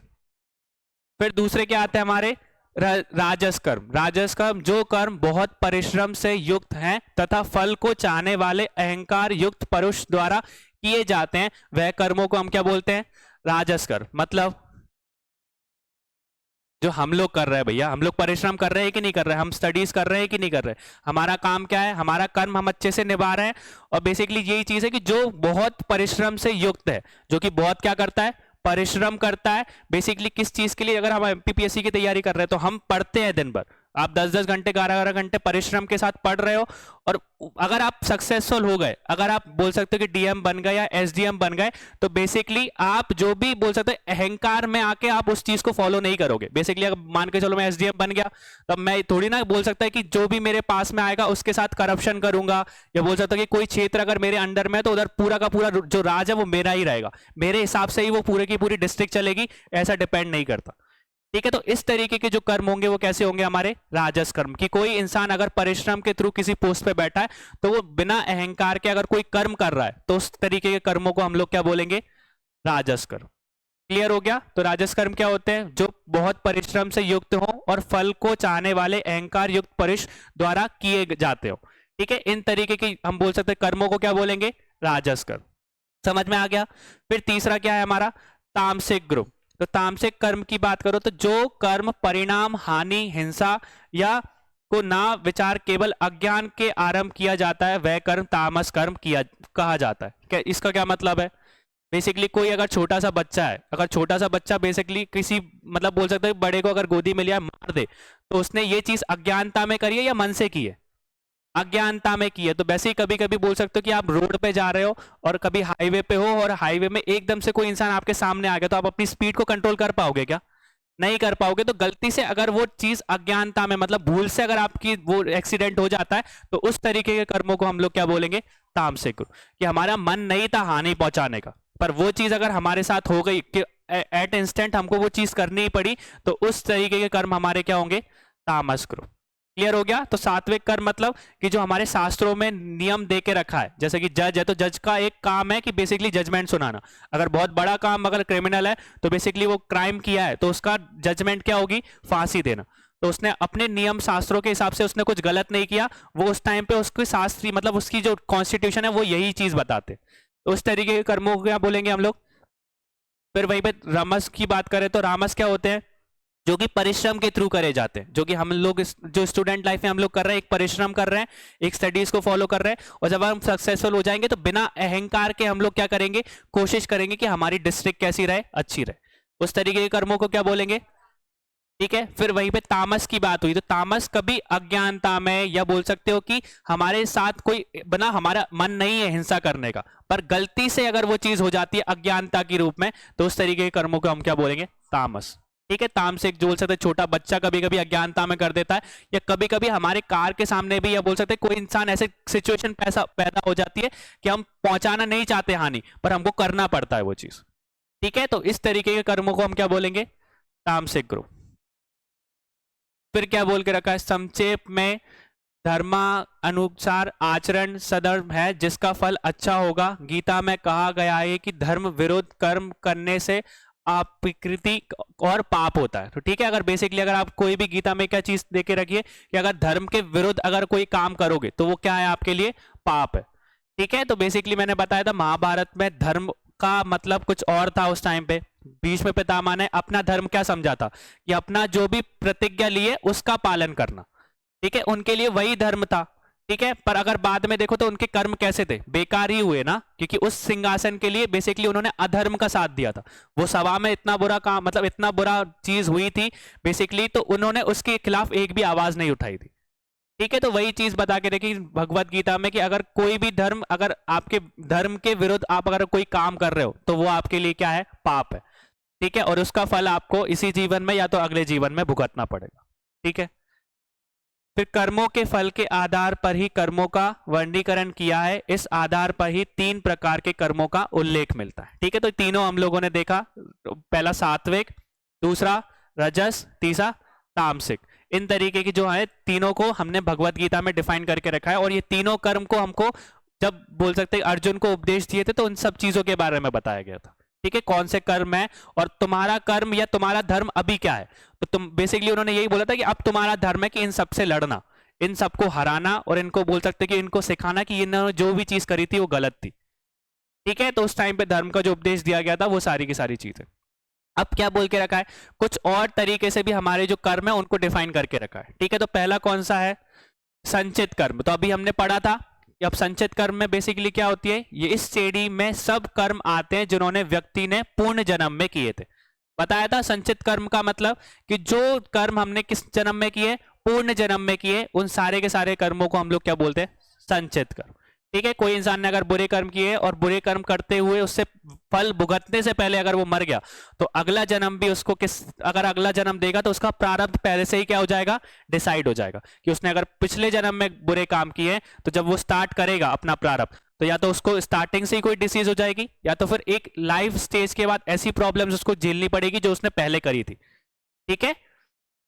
फिर दूसरे क्या आते हैं हमारे, राजस कर्म। राजस कर्म जो कर्म बहुत परिश्रम से युक्त हैं तथा फल को चाहने वाले अहंकार युक्त पुरुष द्वारा किए जाते हैं, वह कर्मों को हम क्या बोलते हैं, राजस कर्म। मतलब जो हम लोग कर रहे हैं भैया, हम लोग परिश्रम कर रहे हैं कि नहीं कर रहे हैं, हम स्टडीज कर रहे हैं कि नहीं कर रहे हैं, हमारा काम क्या है, हमारा कर्म हम अच्छे से निभा रहे हैं। और बेसिकली यही चीज है कि जो बहुत परिश्रम से युक्त है, जो कि बहुत क्या करता है, परिश्रम करता है। बेसिकली किस चीज के लिए, अगर हम एमपीपीएससी की तैयारी कर रहे हैं तो हम पढ़ते हैं दिन भर, आप 10-10 घंटे 11-11 घंटे परिश्रम के साथ पढ़ रहे हो, और अगर आप सक्सेसफुल हो गए, अगर आप बोल सकते हो कि डीएम बन गए या एसडीएम बन गए, तो बेसिकली आप जो भी बोल सकते हो अहंकार में आके आप उस चीज को फॉलो नहीं करोगे। बेसिकली अगर मान के चलो मैं एसडीएम बन गया, तब मैं थोड़ी ना बोल सकता है कि जो भी मेरे पास में आएगा उसके साथ करप्शन करूंगा, या बोल सकता है कि कोई क्षेत्र अगर मेरे अंडर में है तो उधर पूरा का पूरा जो राज है वो मेरा ही रहेगा, मेरे हिसाब से ही वो पूरे की पूरी डिस्ट्रिक्ट चलेगी, ऐसा डिपेंड नहीं करता। ठीक है, तो इस तरीके के जो कर्म होंगे वो कैसे होंगे, हमारे राजस कर्म। कि कोई इंसान अगर परिश्रम के थ्रू किसी पोस्ट पे बैठा है तो वो बिना अहंकार के अगर कोई कर्म कर रहा है तो उस तरीके के कर्मों को हम लोग क्या बोलेंगे, राजस कर्म। क्लियर हो गया? तो राजस कर्म क्या होते हैं, जो बहुत परिश्रम से युक्त हो और फल को चाहने वाले अहंकार युक्त परिश द्वारा किए जाते हो। ठीक है, इन तरीके की हम बोल सकते हैं कर्मों को क्या बोलेंगे, राजस कर्म। समझ में आ गया? फिर तीसरा क्या है हमारा, तामसिक ग्रुप। तो तामसिक कर्म की बात करो तो जो कर्म परिणाम हानि हिंसा या को ना विचार केवल अज्ञान के आरंभ किया जाता है, वह कर्म तामस कर्म किया कहा जाता है। क्या इसका क्या मतलब है? बेसिकली कोई अगर छोटा सा बच्चा है, अगर छोटा सा बच्चा बेसिकली किसी मतलब बोल सकते हैं बड़े को अगर गोदी में लिया मार दे, तो उसने ये चीज अज्ञानता में करी है या मन से की है? अज्ञानता में की है। तो वैसे ही कभी कभी बोल सकते हो कि आप रोड पे जा रहे हो और कभी हाईवे पे हो और हाईवे में एकदम से कोई इंसान आपके सामने आ गया, तो आप अपनी स्पीड को कंट्रोल कर पाओगे क्या? नहीं कर पाओगे। तो गलती से अगर वो चीज अज्ञानता में मतलब भूल से अगर आपकी वो एक्सीडेंट हो जाता है, तो उस तरीके के कर्मों को हम लोग क्या बोलेंगे, तामसिक गुण। कि हमारा मन नहीं था हानि पहुंचाने का, पर वो चीज अगर हमारे साथ हो गई कि एट इंस्टेंट हमको वो चीज करनी ही पड़ी, तो उस तरीके के कर्म हमारे क्या होंगे, तामस गुण। क्लियर हो गया? तो सात्विक कर्म मतलब कि जो हमारे शास्त्रों में नियम दे के रखा है, जैसे कि जज है तो जज का एक काम है कि बेसिकली जजमेंट सुनाना। अगर बहुत बड़ा काम अगर क्रिमिनल है तो बेसिकली वो क्राइम किया है तो उसका जजमेंट क्या होगी, फांसी देना। तो उसने अपने नियम शास्त्रों के हिसाब से उसने कुछ गलत नहीं किया, वो उस टाइम पे उसकी शास्त्री मतलब उसकी जो कॉन्स्टिट्यूशन है वो यही चीज बताते। तो उस तरीके के कर्मों को क्या बोलेंगे हम लोग। फिर वहीं पे रामस की बात करें तो रामस क्या होते हैं, जो कि परिश्रम के थ्रू करे जाते हैं। जो कि हम लोग जो स्टूडेंट लाइफ में हम लोग कर रहे हैं, एक परिश्रम कर रहे हैं, एक स्टडीज को फॉलो कर रहे हैं, और जब हम सक्सेसफुल हो जाएंगे तो बिना अहंकार के हम लोग क्या करेंगे, कोशिश करेंगे कि हमारी डिस्ट्रिक्ट कैसी रहे, अच्छी रहे। उस तरीके के कर्मों को क्या बोलेंगे। ठीक है, फिर वहीं पे तामस की बात हुई, तो तामस कभी अज्ञानता में या बोल सकते हो कि हमारे साथ कोई बना हमारा मन नहीं है हिंसा करने का, पर गलती से अगर वो चीज हो जाती है अज्ञानता के रूप में, तो उस तरीके के कर्मों को हम क्या बोलेंगे, तामस। ठीक है, तामसिक जो बोल सकते हैं छोटा बच्चा कभी कभी अज्ञानता में कर देता है, या कभी कभी हमारे कार के सामने भी या बोल सकते हैं कोई इंसान ऐसे सिचुएशन पैदा हो जाती है कि हम पहुंचाना नहीं चाहते हानि, पर हमको करना पड़ता है वो चीज। ठीक है, तो इस तरीके के कर्मों को हम क्या बोलेंगे, तामसिक ग्रुप। फिर क्या बोल के रखा है, संक्षेप में धर्मा अनुसार आचरण सधर्म है जिसका फल अच्छा होगा। गीता में कहा गया है कि धर्म विरुद्ध कर्म करने से अपकृति और पाप होता है। तो ठीक है, अगर बेसिकली अगर आप कोई भी गीता में क्या चीज देके रखिए कि अगर धर्म के विरुद्ध अगर कोई काम करोगे तो वो क्या है, आपके लिए पाप है। ठीक है, तो बेसिकली मैंने बताया था महाभारत में धर्म का मतलब कुछ और था उस टाइम पे। भीष्म पितामह ने अपना धर्म क्या समझा था, कि अपना जो भी प्रतिज्ञा लिए उसका पालन करना। ठीक है, उनके लिए वही धर्म था। ठीक है, पर अगर बाद में देखो तो उनके कर्म कैसे थे, बेकार ही हुए ना, क्योंकि उस सिंहासन के लिए बेसिकली उन्होंने अधर्म का साथ दिया था। वो सभा में इतना बुरा काम मतलब इतना बुरा चीज हुई थी बेसिकली, तो उन्होंने उसके खिलाफ एक भी आवाज नहीं उठाई थी। ठीक है, तो वही चीज बता के देखिए भगवत गीता में कि अगर कोई भी धर्म अगर आपके धर्म के विरुद्ध आप अगर कोई काम कर रहे हो तो वो आपके लिए क्या है, पाप है। ठीक है, और उसका फल आपको इसी जीवन में या तो अगले जीवन में भुगतना पड़ेगा। ठीक है, फिर कर्मों के फल के आधार पर ही कर्मों का वर्गीकरण किया है। इस आधार पर ही 3 प्रकार के कर्मों का उल्लेख मिलता है। ठीक है, तो तीनों हम लोगों ने देखा, पहला सात्विक, दूसरा रजस, तीसरा तामसिक। इन तरीके की जो है तीनों को हमने भगवत गीता में डिफाइन करके रखा है, और ये तीनों कर्म को हमको जब बोल सकते हैं अर्जुन को उपदेश दिए थे तो उन सब चीजों के बारे में बताया गया था। ठीक है, कौन से कर्म है और तुम्हारा कर्म या तुम्हारा धर्म अभी क्या है। तो तुम बेसिकली उन्होंने यही बोला था कि अब तुम्हारा धर्म है कि इन सबसे लड़ना, इन सबको हराना, और इनको बोल सकते कि इनको सिखाना कि इन्होंने जो भी चीज करी थी वो गलत थी। ठीक है, तो उस टाइम पे धर्म का जो उपदेश दिया गया था वो सारी की सारी चीजें। अब क्या बोल के रखा है, कुछ और तरीके से भी हमारे जो कर्म है उनको डिफाइन करके रखा है। ठीक है, तो पहला कौन सा है, संचित कर्म। तो अभी हमने पढ़ा था कि अब संचित कर्म में बेसिकली क्या होती है, ये इस श्रेणी में सब कर्म आते हैं जिन्होंने व्यक्ति ने पूर्ण जन्म में किए थे। बताया था संचित कर्म का मतलब कि जो कर्म हमने किस जन्म में किए, पूर्ण जन्म में किए उन सारे के सारे कर्मों को हम लोग क्या बोलते हैं? संचित कर्म। ठीक है, कोई इंसान ने अगर बुरे कर्म किए और बुरे कर्म करते हुए उससे फल भुगतने से पहले अगर वो मर गया तो अगला जन्म भी उसको अगर अगला जन्म देगा तो उसका प्रारब्ध पहले से ही क्या हो जाएगा? डिसाइड हो जाएगा कि उसने अगर पिछले जन्म में बुरे काम किए तो जब वो स्टार्ट करेगा अपना प्रारब्ध तो या तो उसको स्टार्टिंग से ही कोई डिसीज हो जाएगी या तो फिर एक लाइफ स्टेज के बाद ऐसी प्रॉब्लम्स उसको झेलनी पड़ेगी जो उसने पहले करी थी। ठीक है,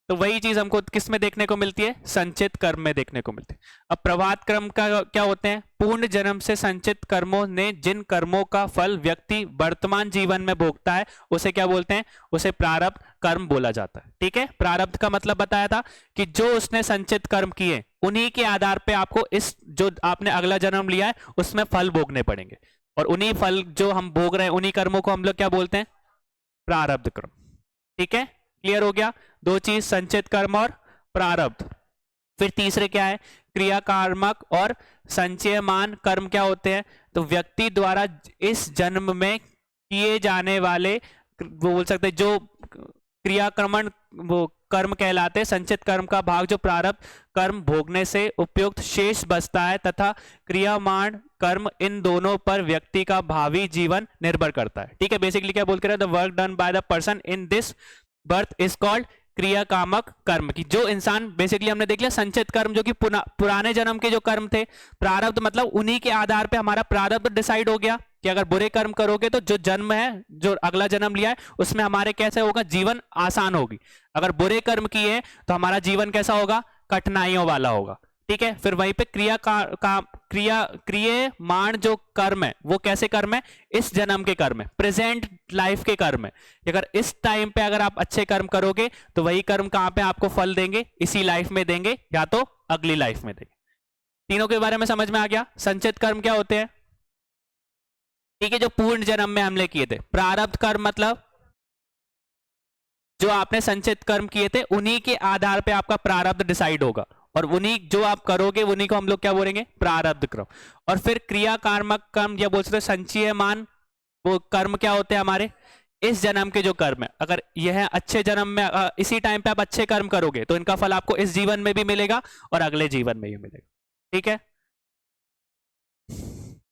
तो वही चीज हमको किस में देखने को मिलती है? संचित कर्म में देखने को मिलती है। अब प्रभात कर्म का क्या होते हैं? पूर्ण जन्म से संचित कर्मों ने जिन कर्मों का फल व्यक्ति वर्तमान जीवन में भोगता है उसे क्या बोलते हैं? उसे प्रारब्ध कर्म बोला जाता है। ठीक है, प्रारब्ध का मतलब बताया था कि जो उसने संचित कर्म किए उन्हीं के आधार पे आपको इस जो आपने अगला जन्म लिया है उसमें फल भोगने पड़ेंगे, और उन्हीं फल जो हम भोग रहे हैं उन्हीं कर्मों को हम लोग क्या बोलते हैं? प्रारब्ध कर्म। ठीक है, क्लियर हो गया? दो चीज, संचित कर्म और प्रारब्ध। फिर तीसरे क्या है? क्रियाकर्मक और संचयमान कर्म क्या होते हैं? तो व्यक्ति द्वारा इस जन्म में किए जाने वाले, वो बोल सकते हैं जो क्रियाक्रमण वो कर्म कहलाते हैं। संचित कर्म का भाग जो प्रारब्ध कर्म भोगने से उपयुक्त शेष बचता है तथा क्रियामान कर्म, इन दोनों पर व्यक्ति का भावी जीवन निर्भर करता है। ठीक है, बेसिकली क्या बोल कर the work done by the person in this birth is called क्रिया कामक कर्म। की जो इंसान, बेसिकली हमने देख लिया संचित कर्म जो कि पुराने जन्म के जो कर्म थे, प्रारब्ध मतलब उन्हीं के आधार पे हमारा प्रारब्ध डिसाइड हो गया कि अगर बुरे कर्म करोगे तो जो जन्म है, जो अगला जन्म लिया है उसमें हमारे कैसे होगा? जीवन आसान होगी। अगर बुरे कर्म किए तो हमारा जीवन कैसा होगा? कठिनाइयों वाला होगा। ठीक है, फिर वहीं पे क्रियमाण जो कर्म है वो कैसे कर्म है? इस जन्म के कर्म है, प्रेजेंट लाइफ के कर्म है। अगर इस टाइम पे अगर आप अच्छे कर्म करोगे तो वही कर्म कहां पे आपको फल देंगे? इसी लाइफ में देंगे या तो अगली लाइफ में देंगे। तीनों के बारे में समझ में आ गया? संचित कर्म क्या होते हैं? ठीक है, जो पूर्ण जन्म में हमने किए थे। प्रारब्ध कर्म मतलब जो आपने संचित कर्म किए थे उन्हीं के आधार पे आपका प्रारब्ध डिसाइड होगा, और उन्हीं जो आप करोगे उन्हीं को हम लोग क्या बोलेंगे? प्रारब्ध कर्म। और फिर क्रिया कर्मक कर्म या बोल सकते संचयमान वो कर्म क्या होते हैं हमारे? इस जन्म के जो कर्म है, अगर यह अच्छे जन्म में इसी टाइम पे आप अच्छे कर्म करोगे तो इनका फल आपको इस जीवन में भी मिलेगा और अगले जीवन में भी मिलेगा। ठीक है,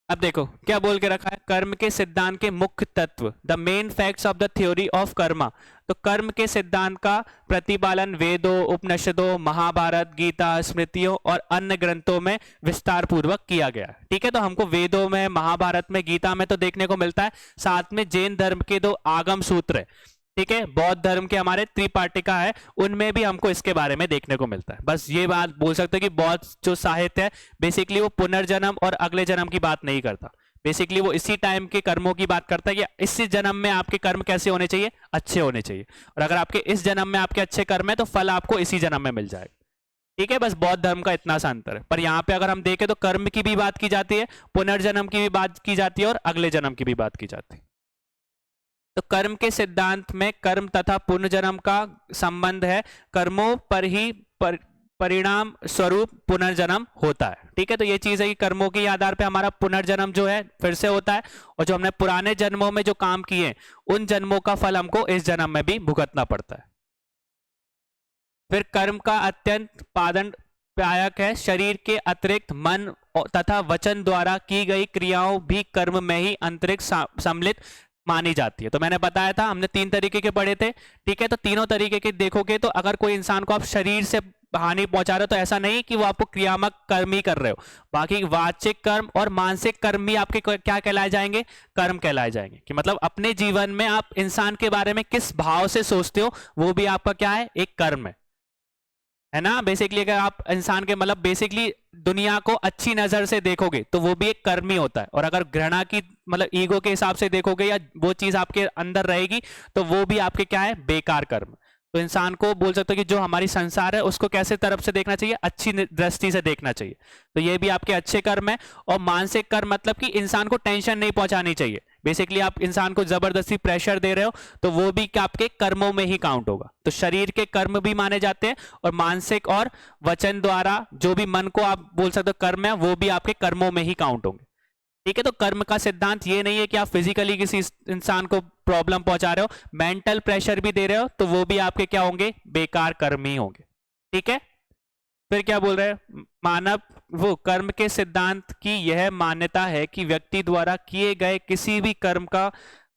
अब देखो क्या बोल के रखा है? कर्म के सिद्धांत के मुख्य तत्व, the main facts of the theory of Karma. तो कर्म के सिद्धांत का प्रतिपालन वेदों, उपनिषदों, महाभारत, गीता, स्मृतियों और अन्य ग्रंथों में विस्तार पूर्वक किया गया है। ठीक है, तो हमको वेदों में, महाभारत में, गीता में तो देखने को मिलता है। साथ में जैन धर्म के 2 आगम सूत्र है। ठीक है, बौद्ध धर्म के हमारे त्रिपाटिका है, उनमें भी हमको इसके बारे में देखने को मिलता है। बस ये बात बोल सकते हैं कि बौद्ध जो साहित्य है बेसिकली वो पुनर्जन्म और अगले जन्म की बात नहीं करता। बेसिकली वो इसी टाइम के कर्मों की बात करता है कि इसी जन्म में आपके कर्म कैसे होने चाहिए? अच्छे होने चाहिए, और अगर आपके इस जन्म में आपके अच्छे कर्म है तो फल आपको इसी जन्म में मिल जाएगा। ठीक है, बस बौद्ध धर्म का इतना सा अंतर है। पर यहाँ पे अगर हम देखें तो कर्म की भी बात की जाती है, पुनर्जन्म की भी बात की जाती है और अगले जन्म की भी बात की जाती है। तो कर्म के सिद्धांत में कर्म तथा पुनर्जन्म का संबंध है। कर्मों पर ही परिणाम स्वरूप पुनर्जन्म होता है। ठीक है, तो ये चीज है कि कर्मों के आधार पे हमारा पुनर्जन्म जो है फिर से होता है, और जो हमने पुराने जन्मों में जो काम किए उन जन्मों का फल हमको इस जन्म में भी भुगतना पड़ता है। फिर कर्म का अत्यंत पादनदायक है। शरीर के अतिरिक्त मन तथा वचन द्वारा की गई क्रियाओं भी कर्म में ही अंतरिक्ष सम्मिलित मानी जाती है। तो मैंने बताया था, हमने 3 तरीके के पढ़े थे। ठीक है, तो तीनों तरीके के देखोगे तो अगर कोई इंसान को आप शरीर से हानि पहुंचा रहे हो तो ऐसा नहीं कि वो आपको क्रियात्मक कर्म ही कर रहे हो, बाकी वाचिक कर्म और मानसिक कर्म भी आपके क्या कहलाए जाएंगे? कर्म कहलाए जाएंगे। कि मतलब अपने जीवन में आप इंसान के बारे में किस भाव से सोचते हो वो भी आपका क्या है? एक कर्म है ना। बेसिकली अगर आप इंसान के मतलब बेसिकली दुनिया को अच्छी नजर से देखोगे तो वो भी एक कर्म ही होता है, और अगर घृणा की मतलब ईगो के हिसाब से देखोगे या वो चीज आपके अंदर रहेगी तो वो भी आपके क्या है? बेकार कर्म। तो इंसान को बोल सकते हो कि जो हमारी संसार है उसको कैसे तरफ से देखना चाहिए? अच्छी दृष्टि से देखना चाहिए। तो ये भी आपके अच्छे कर्म है। और मानसिक कर्म मतलब कि इंसान को टेंशन नहीं पहुंचानी चाहिए। बेसिकली आप इंसान को जबरदस्ती प्रेशर दे रहे हो तो वो भी आपके कर्मों में ही काउंट होगा। तो शरीर के कर्म भी माने जाते हैं, और मानसिक और वचन द्वारा जो भी मन को आप बोल सकते हो कर्म है वो भी आपके कर्मों में ही काउंट होंगे। ठीक है, तो कर्म का सिद्धांत ये नहीं है कि आप फिजिकली किसी इंसान को प्रॉब्लम पहुंचा रहे हो, मेंटल प्रेशर भी दे रहे हो तो वो भी आपके क्या होंगे? बेकार कर्म ही होंगे। ठीक है, फिर क्या बोल रहे हैं, मानव वो कर्म के सिद्धांत की यह मान्यता है कि व्यक्ति द्वारा किए गए किसी भी कर्म का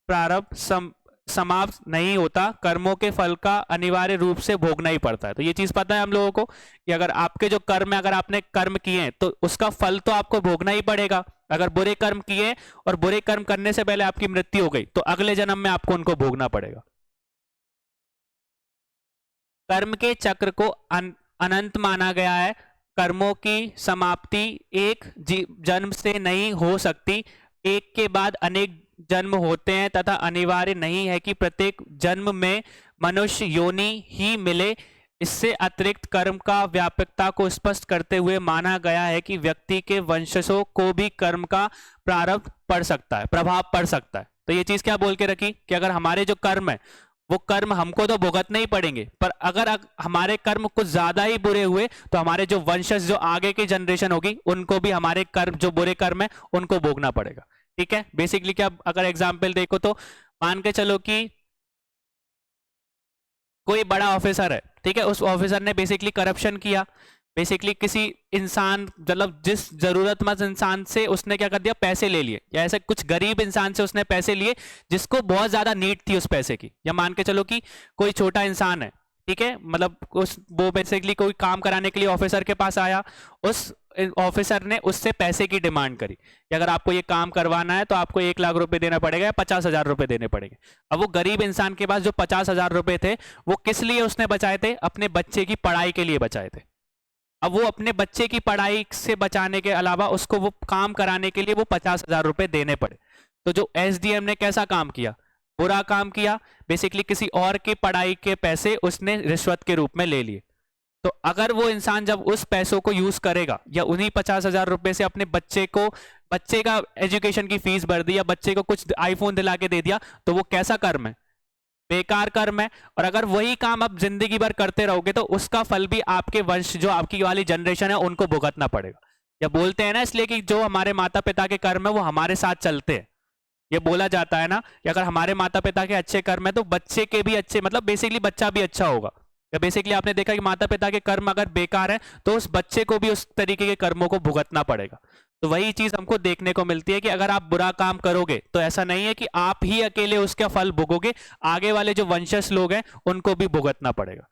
प्रारंभ समाप्त नहीं होता, कर्मों के फल का अनिवार्य रूप से भोगना ही पड़ता है। तो ये चीज पता है हम लोगों को कि अगर आपके जो कर्म है, अगर आपने कर्म किए हैं तो उसका फल तो आपको भोगना ही पड़ेगा। अगर बुरे कर्म किए और बुरे कर्म करने से पहले आपकी मृत्यु हो गई तो अगले जन्म में आपको उनको भोगना पड़ेगा। कर्म के चक्र को अनंत माना गया है। कर्मों की समाप्ति एक जन्म से नहीं हो सकती, एक के बाद अनेक जन्म होते हैं तथा अनिवार्य नहीं है कि प्रत्येक जन्म में मनुष्य योनि ही मिले। इससे अतिरिक्त कर्म का व्यापकता को स्पष्ट करते हुए माना गया है कि व्यक्ति के वंशजों को भी कर्म का प्रारंभ पड़ सकता है, प्रभाव पड़ सकता है। तो ये चीज क्या बोल के रखी कि अगर हमारे जो कर्म है वो कर्म हमको तो भुगतने ही पड़ेंगे, पर अगर हमारे कर्म कुछ ज्यादा ही बुरे हुए तो हमारे जो वंशज, जो आगे की जनरेशन होगी, उनको भी हमारे कर्म, जो बुरे कर्म है, उनको भोगना पड़ेगा। ठीक है, बेसिकली क्या, अगर एग्जाम्पल देखो तो मान के चलो कि कोई बड़ा ऑफिसर है, ठीक है, उस ऑफिसर ने बेसिकली करप्शन किया, बेसिकली किसी इंसान, मतलब जिस जरूरतमंद इंसान से उसने क्या कर दिया, पैसे ले लिए, या ऐसे कुछ गरीब इंसान से उसने पैसे लिए जिसको बहुत ज्यादा नीड थी उस पैसे की। या मान के चलो कि कोई छोटा इंसान है, ठीक है, मतलब वो बेसिकली कोई काम कराने के लिए ऑफिसर के पास आया, उस ऑफिसर ने उससे पैसे की डिमांड करी कि अगर आपको ये काम करवाना है तो आपको 1 लाख रुपए देना पड़ेगा या 50,000 रुपए देने पड़ेंगे। अब वो गरीब इंसान के पास जो 50,000 रुपए थे वो किस लिए उसने बचाए थे, अपने बच्चे की पढ़ाई के लिए बचाए थे। अब वो अपने बच्चे की पढ़ाई से बचाने के अलावा उसको वो काम कराने के लिए वो 50,000 रुपए देने पड़े। तो जो एसडीएम ने कैसा काम किया, बुरा काम किया, बेसिकली किसी और की पढ़ाई के पैसे उसने रिश्वत के रूप में ले लिए। तो अगर वो इंसान जब उस पैसों को यूज करेगा या उन्हीं 50,000 रुपए से अपने बच्चे का एजुकेशन की फीस भर दी या बच्चे को कुछ आईफोन दिला के दे दिया, तो वो कैसा कर्म है, बेकार कर्म है। और अगर वही काम आप जिंदगी भर करते रहोगे तो उसका फल भी आपके वंश, जो आपकी वाली जनरेशन है, उनको भुगतना पड़ेगा। या बोलते हैं ना इसलिए कि जो हमारे माता पिता के कर्म है वो हमारे साथ चलते हैं। ये बोला जाता है ना कि अगर हमारे माता पिता के अच्छे कर्म है तो बच्चे के भी अच्छे, मतलब बेसिकली बच्चा भी अच्छा होगा। या बेसिकली आपने देखा कि माता पिता के कर्म अगर बेकार है तो उस बच्चे को भी उस तरीके के कर्मों को भुगतना पड़ेगा। तो वही चीज हमको देखने को मिलती है कि अगर आप बुरा काम करोगे तो ऐसा नहीं है कि आप ही अकेले उसका फल भोगोगे, आगे वाले जो वंशज लोग हैं उनको भी भुगतना पड़ेगा।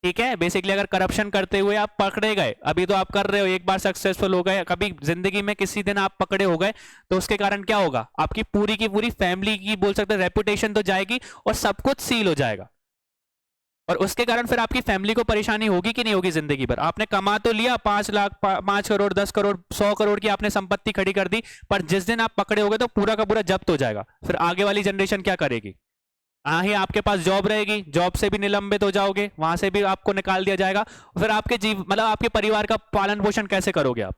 ठीक है, बेसिकली अगर करप्शन करते हुए आप पकड़े गए, अभी तो आप कर रहे हो, एक बार सक्सेसफुल हो गए, कभी जिंदगी में किसी दिन आप पकड़े हो गए, तो उसके कारण क्या होगा, आपकी पूरी की पूरी फैमिली की बोल सकते हैं रेपुटेशन तो जाएगी और सब कुछ सील हो जाएगा। और उसके कारण फिर आपकी फैमिली को परेशानी होगी कि नहीं होगी जिंदगी भर। आपने कमा तो लिया 5 लाख, 5 करोड़, 10 करोड़, 100 करोड़ की आपने संपत्ति खड़ी कर दी, पर जिस दिन आप पकड़े होगे तो पूरा का पूरा जब्त हो जाएगा। फिर आगे वाली जनरेशन क्या करेगी, हाँ ही आपके पास जॉब रहेगी, जॉब से भी निलंबित हो जाओगे, वहां से भी आपको निकाल दिया जाएगा। फिर आपके मतलब आपके परिवार का पालन पोषण कैसे करोगे आप।